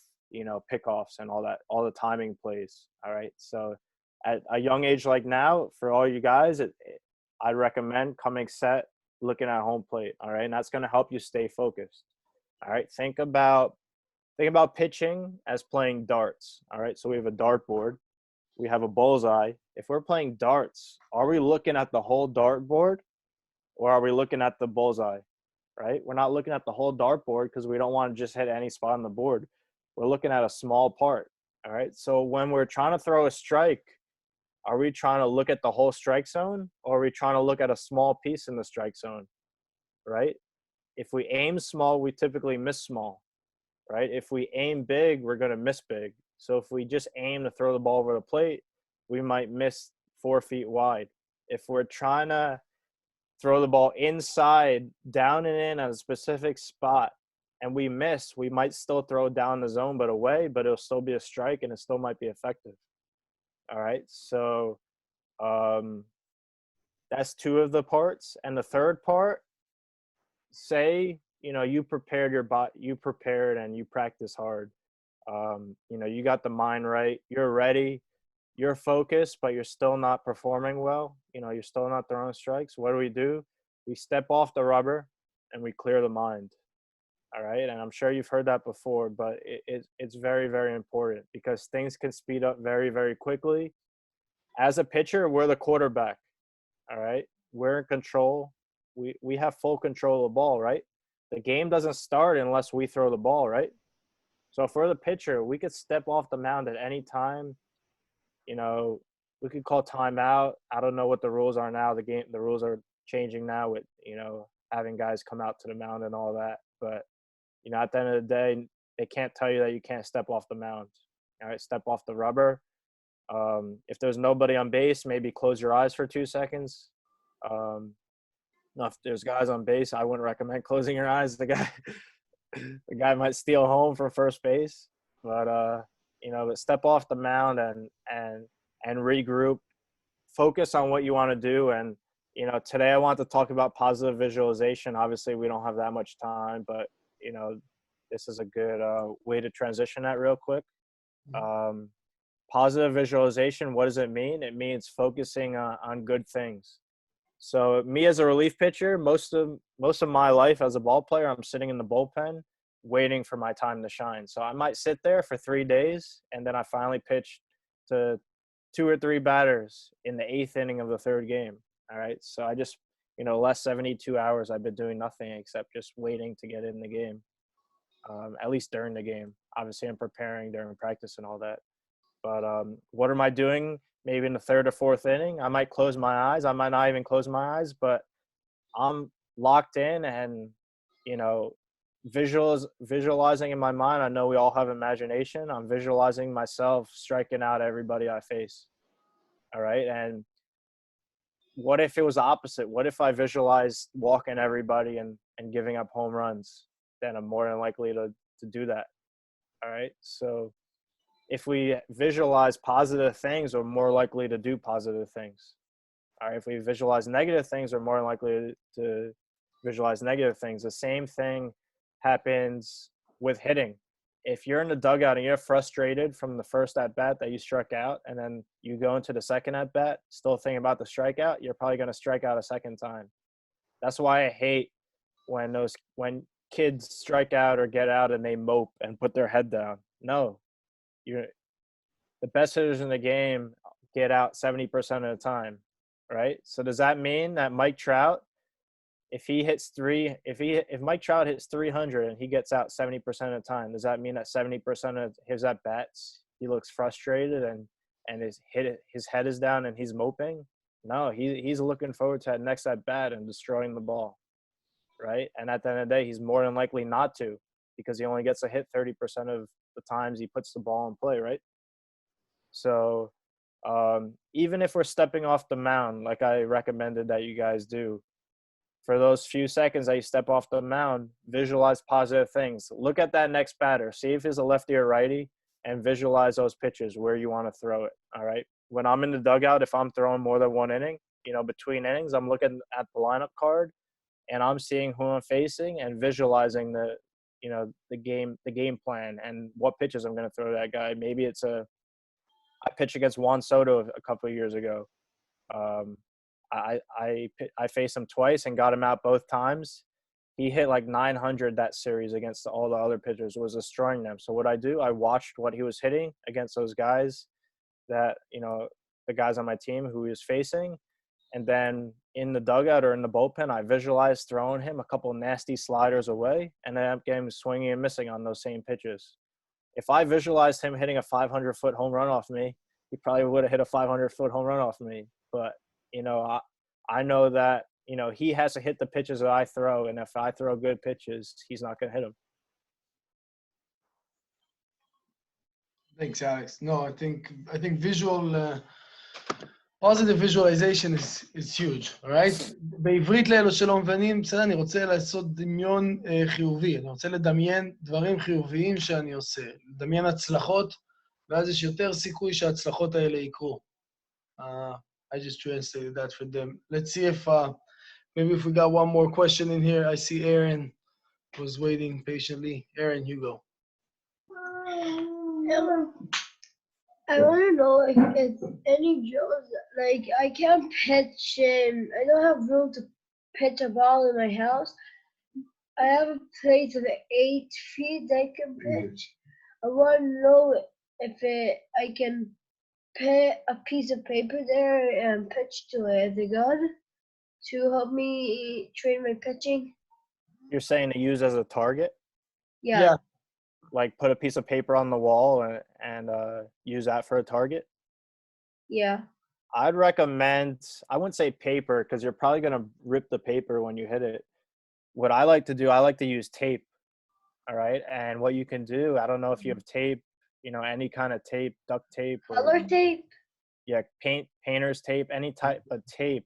pickoffs and all the timing plays. All right. So at a young age like now, for all you guys, I'd recommend coming set, looking at home plate. All right. And that's going to help you stay focused. All right. Think about pitching as playing darts. All right. So we have a dartboard. We have a bullseye. If we're playing darts, are we looking at the whole dartboard, or are we looking at the bullseye? Right? We're not looking at the whole dartboard because we don't want to just hit any spot on the board. We're looking at a small part. All right. So when we're trying to throw a strike, are we trying to look at the whole strike zone, or are we trying to look at a small piece in the strike zone? Right? If we aim small, we typically miss small. Right? If we aim big, we're going to miss big. So if we just aim to throw the ball over the plate, we might miss 4 feet wide. If we're trying to throw the ball inside, down and in at a specific spot, and we miss, we might still throw down the zone but away, but it'll still be a strike and it still might be effective. All right. So that's 2 of the parts. And the third part, say, you prepared you prepared and you practice hard. You got the mind right, you're ready, you're focused, but you're still not performing well. You're still not throwing strikes. What do? We step off the rubber and we clear the mind. All right. And I'm sure you've heard that before, but it's very, very important because things can speed up very, very quickly. As a pitcher, we're the quarterback. All right. We're in control. We have full control of the ball, right? The game doesn't start unless we throw the ball, right? So if we're the pitcher, we could step off the mound at any time. We could call timeout. I don't know what the rules are now. The rules are changing now with, having guys come out to the mound and all that. But, you know, at the end of the day, they can't tell you that you can't step off the mound. All right, step off the rubber. If there's nobody on base, maybe close your eyes for 2 seconds. If there's guys on base, I wouldn't recommend closing your eyes. The guy might steal home from first base. But you know, but step off the mound and regroup. Focus on what you want to do. And you know, today I want to talk about positive visualization. Obviously, we don't have that much time, but you know, this is a good way to transition that real quick. Positive visualization, what does it mean? It means focusing on good things. So me as a relief pitcher, most of my life as a ball player, I'm sitting in the bullpen waiting for my time to shine. So I might sit there for 3 days, and then I finally pitch to 2 or 3 batters in the 8th inning of the 3rd game. All right. So I just, you know, last 72 hours, I've been doing nothing except just waiting to get in the game, at least during the game. Obviously, I'm preparing during practice and all that. But what am I doing? Maybe in the 3rd or 4th inning, I might close my eyes. I might not even close my eyes, but I'm locked in and, you know, visualizing in my mind. I know we all have imagination. I'm visualizing myself striking out everybody I face. All right. And what if it was the opposite? What if I visualized walking everybody and giving up home runs? Then I'm more than likely to do that. All right. So if we visualize positive things, we're more likely to do positive things. All right. If we visualize negative things, we're more likely to visualize negative things. The same thing happens with hitting. If you're in the dugout and you're frustrated from the first at bat that you struck out, and then you go into the second at bat, still thinking about the strikeout, you're probably going to strike out a second time. That's why I hate when kids strike out or get out and they mope and put their head down. No, the best hitters in the game get out 70% of the time, right? So does that mean that Mike Trout, if Mike Trout hits 300 and he gets out 70% of the time, does that mean that 70% of his at bats he looks frustrated and his head is down and he's moping? No, he's looking forward to that next at bat and destroying the ball, right? And at the end of the day, he's more than likely not to, because he only gets a hit 30% of the times he puts the ball in play, right? So even if we're stepping off the mound, like I recommended that you guys do, for those few seconds that you step off the mound, visualize positive things. Look at that next batter. See if he's a lefty or righty, and visualize those pitches where you want to throw it, all right? When I'm in the dugout, if I'm throwing more than 1 inning, you know, between innings, I'm looking at the lineup card, and I'm seeing who I'm facing and visualizing the game plan and what pitches I'm going to throw to that guy. Maybe I pitched against Juan Soto a couple of years ago. I faced him twice and got him out both times. He hit like 900 that series against all the other pitchers, was destroying them. So what I do, I watched what he was hitting against those guys that, you know, the guys on my team who he was facing. And then in the dugout or in the bullpen, I visualized throwing him a couple nasty sliders away, and then I'm getting swinging and missing on those same pitches. If I visualized him hitting a 500-foot home run off me, he probably would have hit a 500-foot home run off me. But, you know, I know that, you know, he has to hit the pitches that I throw, and if I throw good pitches, he's not going to hit them. Thanks, Alex. No, I think positive visualization is huge, alright? בעברית לאלו שלא מבינים, בסדר, אני רוצה לעשות דמיון חיובי. אני רוצה לדמיין דברים חיוביים שאני עושה. לדמיין הצלחות, ואז יש יותר סיכוי שההצלחות האלה יקרו. I just translated that for them. Let's see if maybe if we got one more question in here. I see Aaron was waiting patiently. Aaron, you go. I want to know if it's any Joe's, like I can't pitch I don't have room to pitch a ball in my house. I have a place of 8 feet that I can pitch. I want to know if I can put a piece of paper there and pitch to the gun to help me train my pitching. You're saying to use as a target? Yeah. Like put a piece of paper on the wall and use that for a target? Yeah. I'd recommend, I wouldn't say paper because you're probably going to rip the paper when you hit it. what I like to do, I like to use tape. All right. And what you can do, I don't know if you have tape, any kind of tape, duct tape, or Color tape. yeah, painter's tape, any type of tape,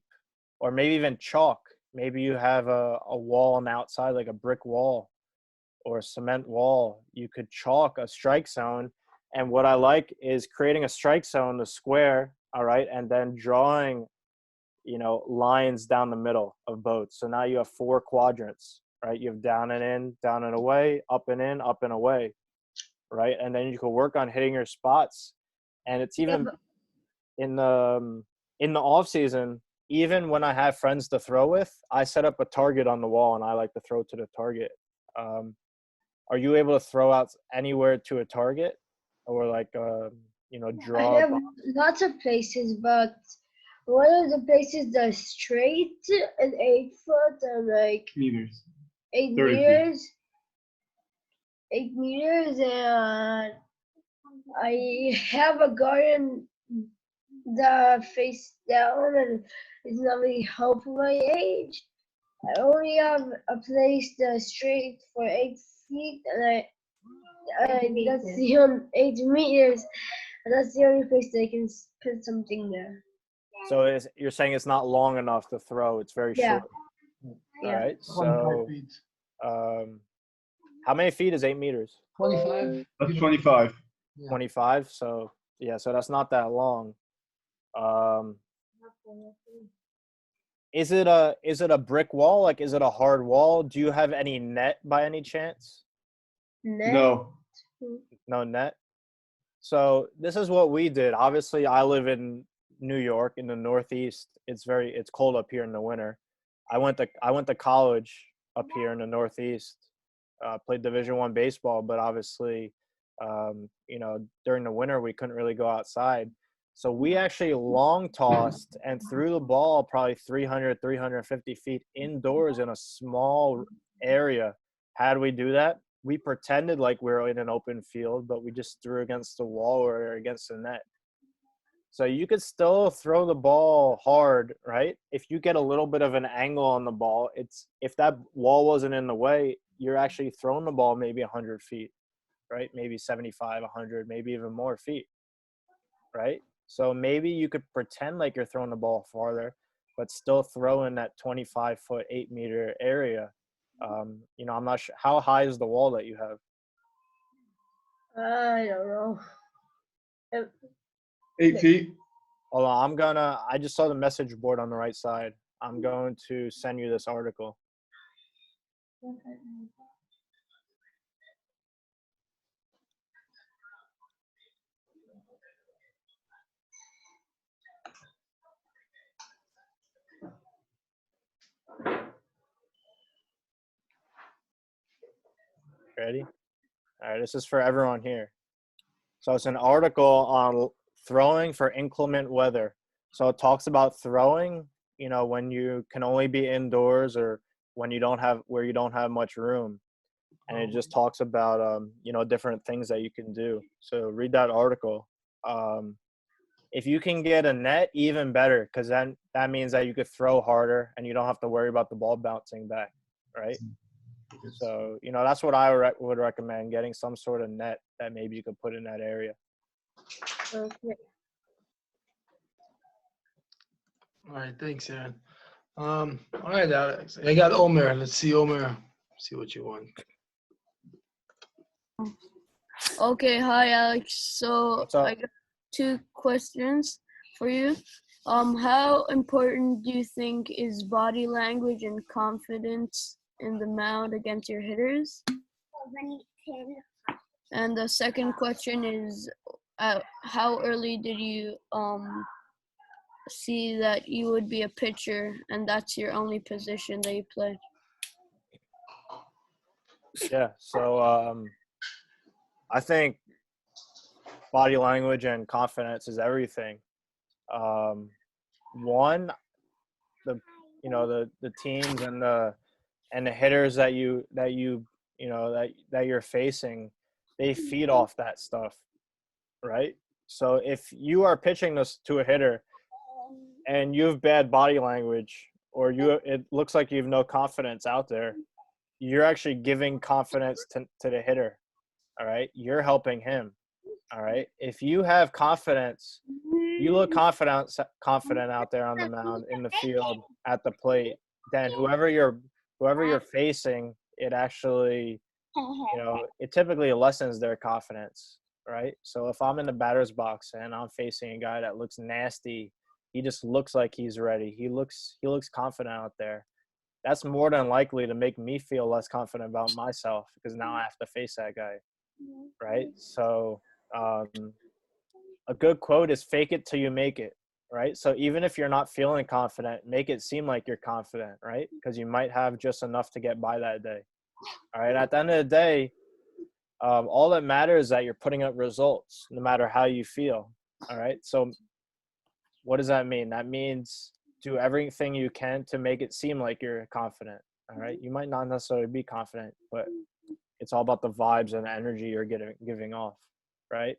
or maybe even chalk. Maybe you have a wall on the outside, like a brick wall or a cement wall. You could chalk a strike zone. And what I like is creating a strike zone, the square, all right, and then drawing, lines down the middle of both. So now you have 4 quadrants, right? You have down and in, down and away, up and in, up and away, right? And then you can work on hitting your spots. And it's even in the off season, even when I have friends to throw with, I set up a target on the wall and I like to throw to the target. Are you able to throw out anywhere to a target, or like draw? I have lots of places, but one of the places that's straight and 8 foot and like Meters. 8 30 feet. meters. 8 meters, and I have a garden that face down, and it's not really helping my age. I only have a place that's straight for 8 feet, and that's the 8 meters, and that's the only place that I can put something there. So you're saying it's not long enough to throw. It's very short. Yeah. All right. 25 So, feet. how many feet is 8 meters? 25. That's 25. 25. So yeah. So that's not that long. Is it a brick wall? Like, is it a hard wall? Do you have any net by any chance? Net? No. No net. So this is what we did. Obviously, I live in New York in the Northeast. It's cold up here in the winter. I went to college up here in the Northeast. Played Division I baseball, but obviously, during the winter we couldn't really go outside. So we actually long tossed and threw the ball probably 300, 350 feet indoors in a small area. How do we do that? We pretended like we were in an open field, but we just threw against the wall or against the net. So you could still throw the ball hard, right? If you get a little bit of an angle on the ball, if that wall wasn't in the way, you're actually throwing the ball maybe 100 feet, right? Maybe 75, 100, maybe even more feet, right? So maybe you could pretend like you're throwing the ball farther, but still throw in that 25-foot, 8-meter area. I'm not sure. How high is the wall that you have? I don't know. 8 feet. Hold on, I just saw the message board on the right side. I'm going to send you this article. Ready? All right, this is for everyone here. So it's an article on throwing for inclement weather. So it talks about throwing, when you can only be indoors or when you don't have much room. And it just talks about, different things that you can do. So read that article. If you can get a net, even better, because then that means that you could throw harder and you don't have to worry about the ball bouncing back, right? So, that's what I would recommend, getting some sort of net that maybe you could put in that area. Okay. All right, thanks, Aaron. All right, Alex. I got Omer. Let's see, Omer. See what you want. Okay, hi Alex. So I got 2 questions for you. How important do you think is body language and confidence in the mound against your hitters? And the second question is, how early did you see that you would be a pitcher and that's your only position that you play? Yeah, so I think body language and confidence is everything. One, the teams and the hitters that you're facing, they feed off that stuff, right? So if you are pitching this to a hitter and you have bad body language, or it looks like you have no confidence out there, you're actually giving confidence to the hitter. All right. You're helping him. All right. If you have confidence, you look confident out there on the mound, in the field, at the plate, then whoever you're facing, it actually, it typically lessens their confidence, right? So if I'm in the batter's box and I'm facing a guy that looks nasty, he just looks like he's ready. He looks confident out there. That's more than likely to make me feel less confident about myself because now I have to face that guy, right? So a good quote is fake it till you make it, right? So even if you're not feeling confident, make it seem like you're confident, right? Because you might have just enough to get by that day. All right. At the end of the day, all that matters is that you're putting up results no matter how you feel. All right. So what does that mean? That means do everything you can to make it seem like you're confident. All right. You might not necessarily be confident, but it's all about the vibes and the energy you're giving off. Right.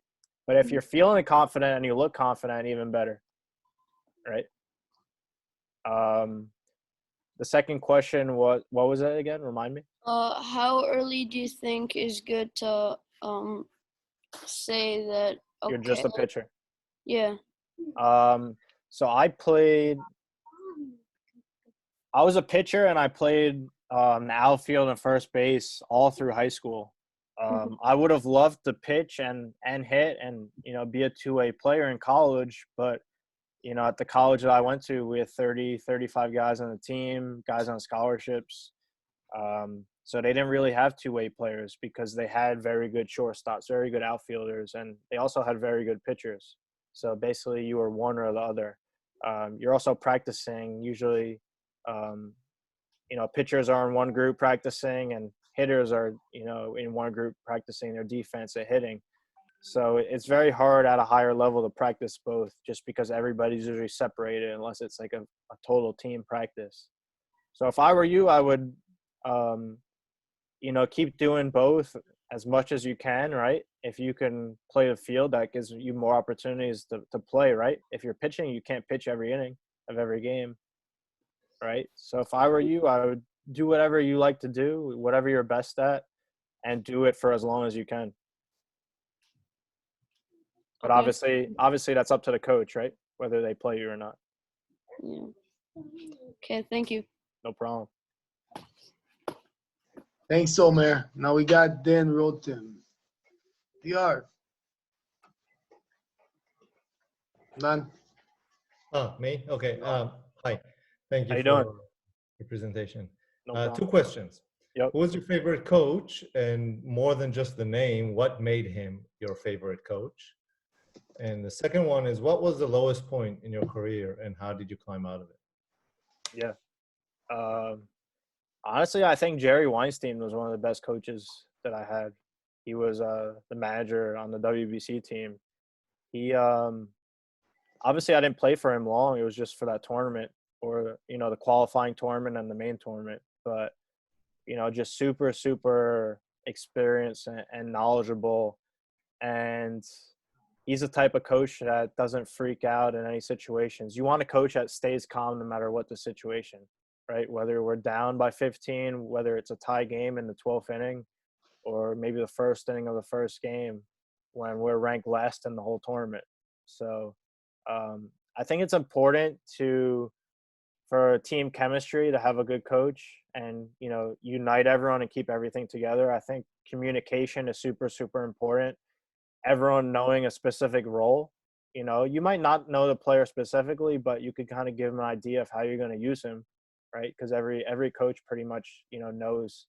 But if you're feeling confident and you look confident, even better. Right. The second question was, what was it again? Remind me. How early do you think is good to say that? Okay. You're just a pitcher. Yeah. So I was a pitcher and I played the outfield and first base all through high school. I would have loved to pitch and hit and, be a two-way player in college. But, at the college that I went to, we had 30, 35 guys on the team, guys on scholarships. So they didn't really have two-way players because they had very good shortstops, very good outfielders, and they also had very good pitchers. So basically you were one or the other. You're also practicing usually, pitchers are in one group practicing and hitters are, in one group practicing their defense and hitting. So it's very hard at a higher level to practice both just because everybody's usually separated unless it's like a total team practice. So if I were you, I would, keep doing both as much as you can, right? If you can play the field, that gives you more opportunities to play, right? If you're pitching, you can't pitch every inning of every game, right? So if I were you, I would do whatever you like to do, whatever you're best at, and do it for as long as you can. But Okay. obviously that's up to the coach, right? Whether they play you or not. Yeah. Okay, thank you. No problem. Thanks, Omer. Now we got Dan Rotem. DR. None. Oh, me? Okay. Hi. Thank you How you for doing? your presentation. No problem. Two questions. Yep. Who was your favorite coach? And more than just the name, what made him your favorite coach? And the second one is, what was the lowest point in your career and how did you climb out of it? Yeah. Honestly, I think Jerry Weinstein was one of the best coaches that I had. He was the manager on the WBC team. He obviously I didn't play for him long. It was just for that tournament or, the qualifying tournament and the main tournament. But, just super, super experienced and knowledgeable. And he's the type of coach that doesn't freak out in any situations. You want a coach that stays calm no matter what the situation, right? Whether we're down by 15, whether it's a tie game in the 12th inning, or maybe the first inning of the first game when we're ranked last in the whole tournament. So I think it's important for team chemistry to have a good coach and, unite everyone and keep everything together. I think communication is super, super important. Everyone knowing a specific role. You might not know the player specifically, but you could kind of give them an idea of how you're going to use him, right? Because every coach pretty much, knows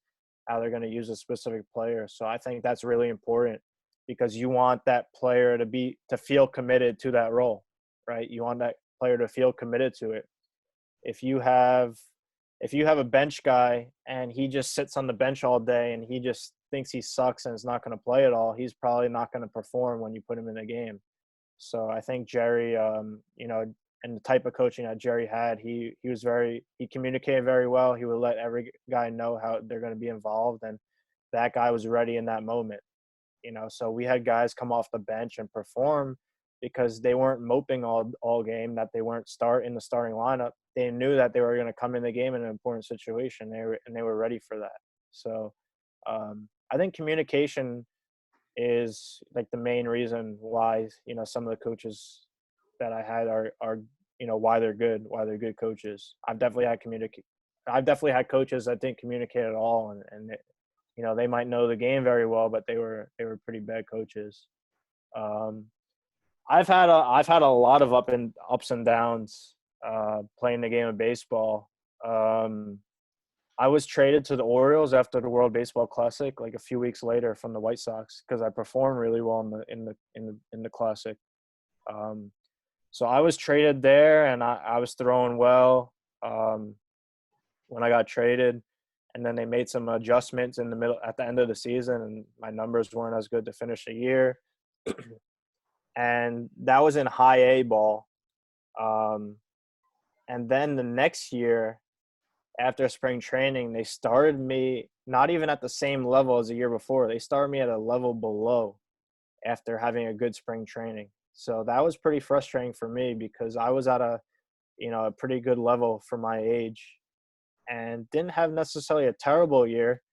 how they're going to use a specific player. So I think that's really important because you want that player to feel committed to that role, right? You want that player to feel committed to it. If you have a bench guy and he just sits on the bench all day and he just thinks he sucks and is not going to play at all, he's probably not going to perform when you put him in a game. So I think Jerry, and the type of coaching that Jerry had, he communicated very well. He would let every guy know how they're going to be involved, and that guy was ready in that moment. So we had guys come off the bench and perform because they weren't moping all game that they weren't in the starting lineup. They knew that they were going to come in the game in an important situation. They were ready for that. So I think communication is like the main reason why, you know, some of the coaches that I had are you know, why they're good coaches. I've definitely had coaches that didn't communicate at all, and you know, they might know the game very well, but they were pretty bad coaches. I've had a lot of ups and downs playing the game of baseball. I was traded to the Orioles after the World Baseball Classic, like a few weeks later, from the White Sox, because I performed really well in the Classic. So I was traded there, and I was throwing well when I got traded, and then they made some adjustments at the end of the season, and my numbers weren't as good to finish the year. And that was in high A ball. And then the next year, after spring training, they started me not even at the same level as the year before. They started me at a level below after having a good spring training. So that was pretty frustrating for me because I was at a pretty good level for my age and didn't have necessarily a terrible year,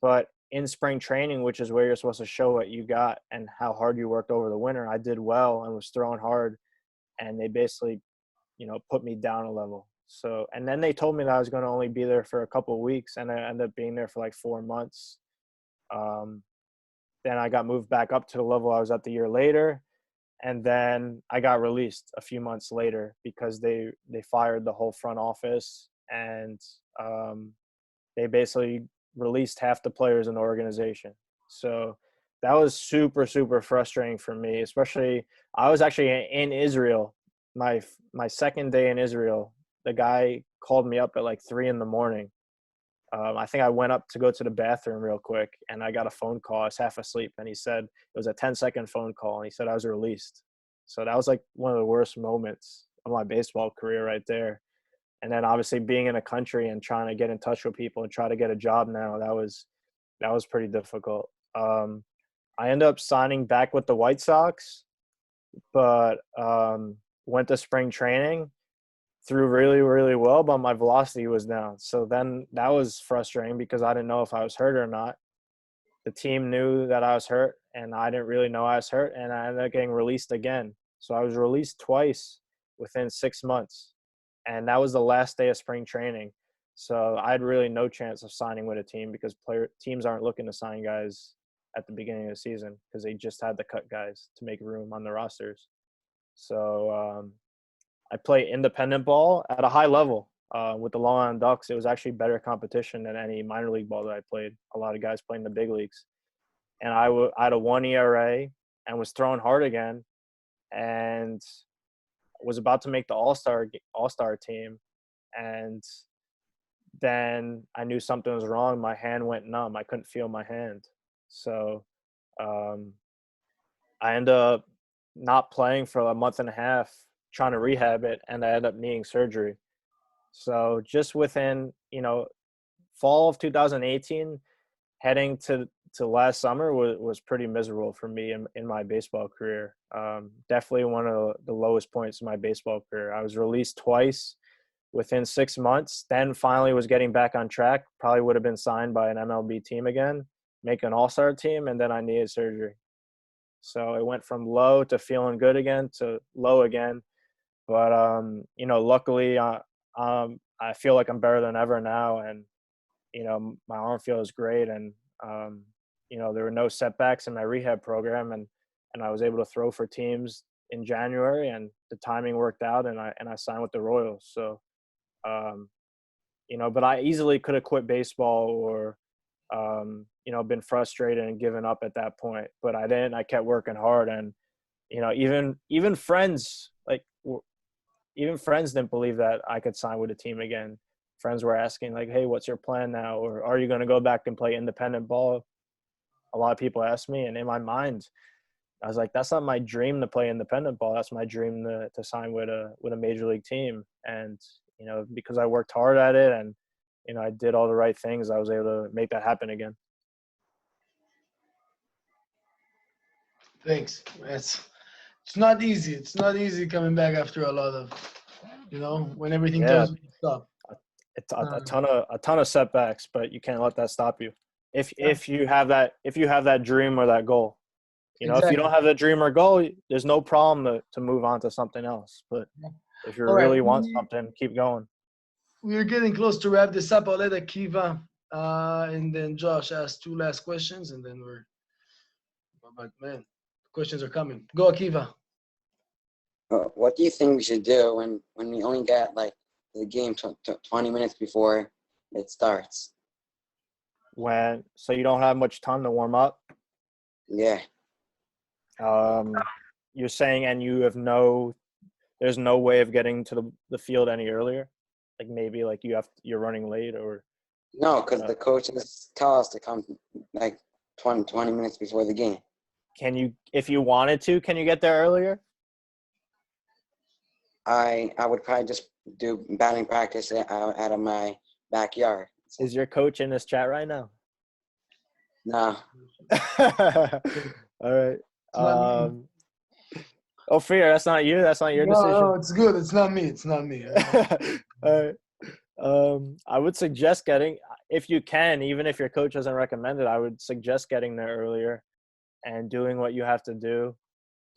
but in spring training, which is where you're supposed to show what you got and how hard you worked over the winter, I did well and was throwing hard, and they basically, you know, put me down a level. So, and then they told me that I was going to only be there for a couple of weeks, and I ended up being there for like 4 months. Then I got moved back up to the level I was at the year later, and then I got released a few months later because they fired the whole front office, and they basically released half the players in the organization. So that was super, super frustrating for me, especially I was actually in Israel. My second day in Israel, the guy called me up at like 3 a.m. I think I went up to go to the bathroom real quick, and I got a phone call. I was half asleep, and he said it was a 10-second phone call, and he said I was released. So that was like one of the worst moments of my baseball career right there. And then obviously being in a country and trying to get in touch with people and try to get a job now, that was pretty difficult. I ended up signing back with the White Sox, but went to spring training, threw really, really well, but my velocity was down. So then that was frustrating because I didn't know if I was hurt or not. The team knew that I was hurt, and I didn't really know I was hurt, and I ended up getting released again. So I was released twice within 6 months, and that was the last day of spring training. So I had really no chance of signing with a team because teams aren't looking to sign guys at the beginning of the season because they just had to cut guys to make room on the rosters. So I play independent ball at a high level with the Long Island Ducks. It was actually better competition than any minor league ball that I played. A lot of guys playing the big leagues. And I had a 1 ERA and was throwing hard again and was about to make the all-star team. And then I knew something was wrong. My hand went numb. I couldn't feel my hand. So I ended up not playing for a month and a half, trying to rehab it, and I ended up needing surgery. So just within, fall of 2018, heading to last summer was pretty miserable for me in my baseball career. Definitely one of the lowest points in my baseball career. I was released twice within 6 months, then finally was getting back on track. Probably would have been signed by an MLB team again, make an all-star team, and then I needed surgery. So it went from low to feeling good again to low again. But, luckily I feel like I'm better than ever now. And, my arm feels great. And, there were no setbacks in my rehab program. And I was able to throw for teams in January, and the timing worked out, and I signed with the Royals. So, but I easily could have quit baseball or, been frustrated and given up at that point. But I didn't. I kept working hard. And, even friends, even friends didn't believe that I could sign with a team again. Friends were asking, like, hey, what's your plan now? Or are you going to go back and play independent ball? A lot of people asked me, and in my mind, I was like, that's not my dream to play independent ball. That's my dream to sign with a major league team. And, because I worked hard at it and, I did all the right things, I was able to make that happen again. Thanks. It's not easy. It's not easy coming back after a lot of, when everything tells you to stop. A ton of setbacks, but you can't let that stop you. if you have that dream or that goal. You know, if you Exactly. don't have that dream or goal, there's no problem to move on to something else. But if you All right, really want something, keep going. we're getting close to wrap this up. I'll let Akiva and then Josh ask 2 last questions, and then we're. But man, questions are coming. Go, Akiva. What do you think we should do when we only get like the game 20 minutes before it starts? So you don't have much time to warm up? Yeah. You're saying, and there's no way of getting to the field any earlier? Like maybe like you're running late or? No, because the coaches tell us to come like 20 minutes before the game. Can you, if you wanted to, can you get there earlier? I would probably just do batting practice out of my backyard. Is your coach in this chat right now? No. All right. Ofir, that's not you. That's not your decision. No, it's good. It's not me. It's not me. All right. I would suggest getting, if you can, even if your coach doesn't recommend it, I would suggest getting there earlier and doing what you have to do.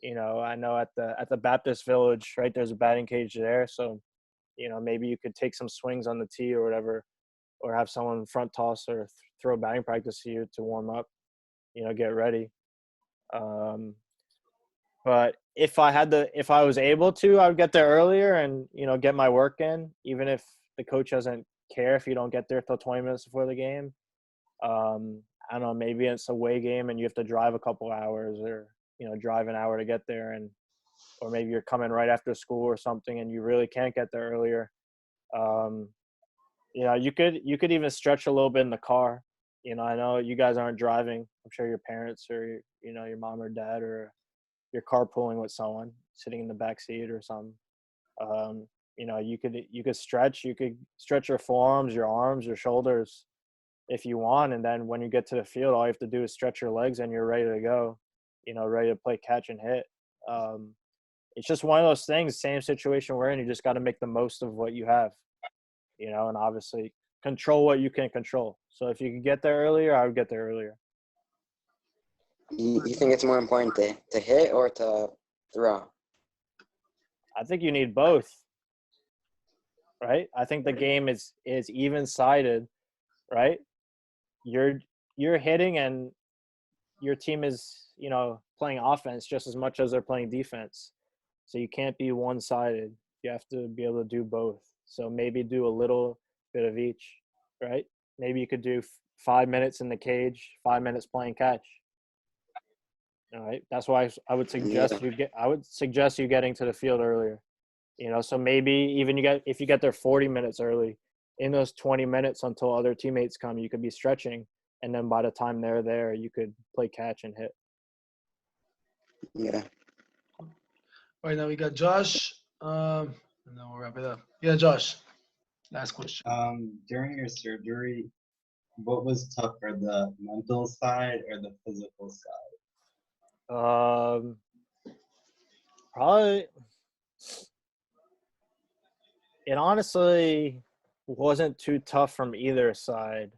You know, I know at the Baptist Village, right, there's a batting cage there. So, you know, maybe you could take some swings on the tee or whatever, or have someone front toss or throw batting practice to you to warm up, you know, get ready. But if I was able to, I would get there earlier and, you know, get my work in, even if the coach doesn't care if you don't get there till 20 minutes before the game. I don't know, maybe it's a away game and you have to drive a couple hours or, you know, drive an hour to get there, or maybe you're coming right after school or something and you really can't get there earlier. You know, you could even stretch a little bit in the car. You know, I know you guys aren't driving. I'm sure your parents or, you know, your mom or dad, or you're carpooling with someone sitting in the back seat or something. You know, you could stretch your forearms, your arms, your shoulders if you want. And then when you get to the field, all you have to do is stretch your legs and you're ready to go, you know, ready to play catch and hit. It's just one of those things, same situation we're in. You just got to make the most of what you have, you know, and obviously control what you can control. So if you could get there earlier, I would get there earlier. You think it's more important to hit or to throw? I think you need both, right? I think the game is even-sided, right? You're hitting and your team is, you know, playing offense just as much as they're playing defense. So you can't be one-sided. You have to be able to do both. So maybe do a little bit of each, right? Maybe you could do 5 minutes in the cage, 5 minutes playing catch. All right. That's why I would suggest you getting to the field earlier. You know, so maybe even if you get there 40 minutes early, in those 20 minutes until other teammates come, you could be stretching, and then by the time they're there, you could play catch and hit. Yeah. All right, now we got Josh, and then we'll wrap it up. Yeah, Josh, last question. During your surgery, what was tougher, the mental side or the physical side? Probably, it honestly wasn't too tough from either side.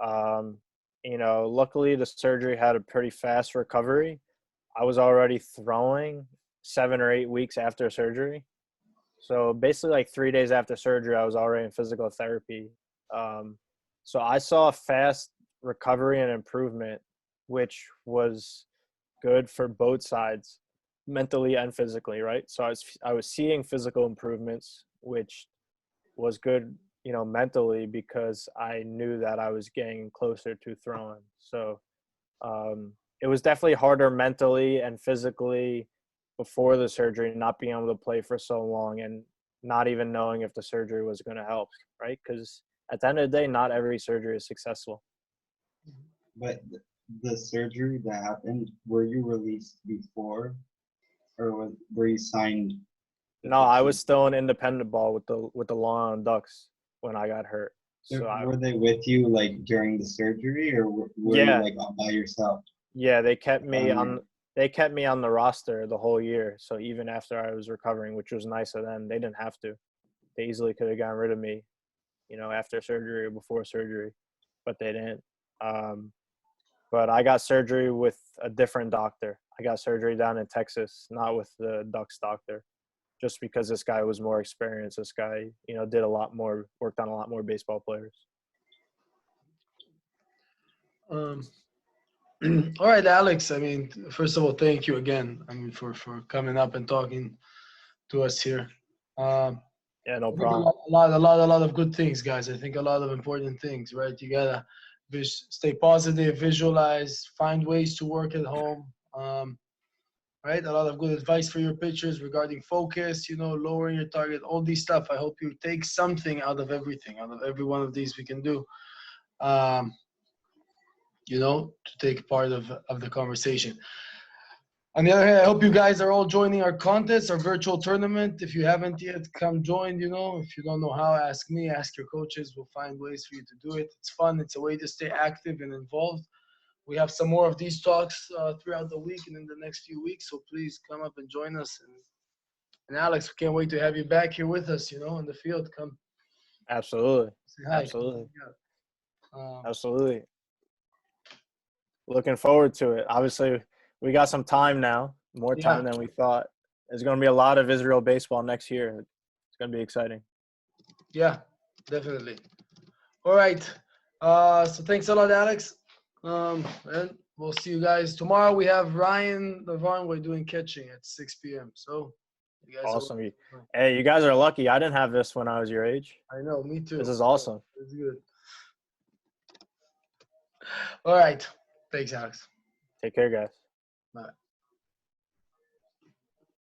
You know, luckily the surgery had a pretty fast recovery. I was already throwing 7 or 8 weeks after surgery. So basically like 3 days after surgery, I was already in physical therapy. So I saw a fast recovery and improvement, which was good for both sides, mentally and physically, right? So I was seeing physical improvements, which was good, you know, mentally, because I knew that I was getting closer to throwing. So it was definitely harder mentally and physically before the surgery, not being able to play for so long and not even knowing if the surgery was going to help, right? Because at the end of the day, not every surgery is successful. But the surgery that happened, were you released before, or were you signed? No, I was still an independent ball with the Long Island Ducks when I got hurt. So were they with you like during the surgery, or were you like all by yourself? Yeah, they kept me on the roster the whole year. So even after I was recovering, which was nice of them, they didn't have to. They easily could have gotten rid of me, you know, after surgery or before surgery, but they didn't. But I got surgery with a different doctor. I got surgery down in Texas, not with the Ducks doctor, just because this guy was more experienced. This guy, did a lot more, worked on a lot more baseball players. All right, Alex. I mean, first of all, thank you again. I mean, for coming up and talking to us here. Yeah, no problem. A lot of good things, guys. I think a lot of important things, right? You gotta stay positive, visualize, find ways to work at home. Right? A lot of good advice for your pitchers regarding focus, lowering your target, all these stuff. I hope you take something out of everything, out of every one of these we can do. To take part of the conversation. On the other hand, I hope you guys are all joining our contest, our virtual tournament. If you haven't yet, come join, If you don't know how, ask me, ask your coaches. We'll find ways for you to do it. It's fun. It's a way to stay active and involved. We have some more of these talks throughout the week and in the next few weeks. So please come up and join us. And Alex, we can't wait to have you back here with us, in the field. Come. Absolutely. Say hi. Absolutely. Absolutely. Looking forward to it. Obviously, we got some time now, more time than we thought. There's going to be a lot of Israel baseball next year. It's going to be exciting. Yeah, definitely. All right. So thanks a lot, Alex. And we'll see you guys tomorrow. We have Ryan Levon. We're doing catching at 6 p.m. So you guys awesome. Hey, you guys are lucky. I didn't have this when I was your age. I know, me too. This is awesome. It's good. All right. Thanks, Alex. Take care, guys. Bye.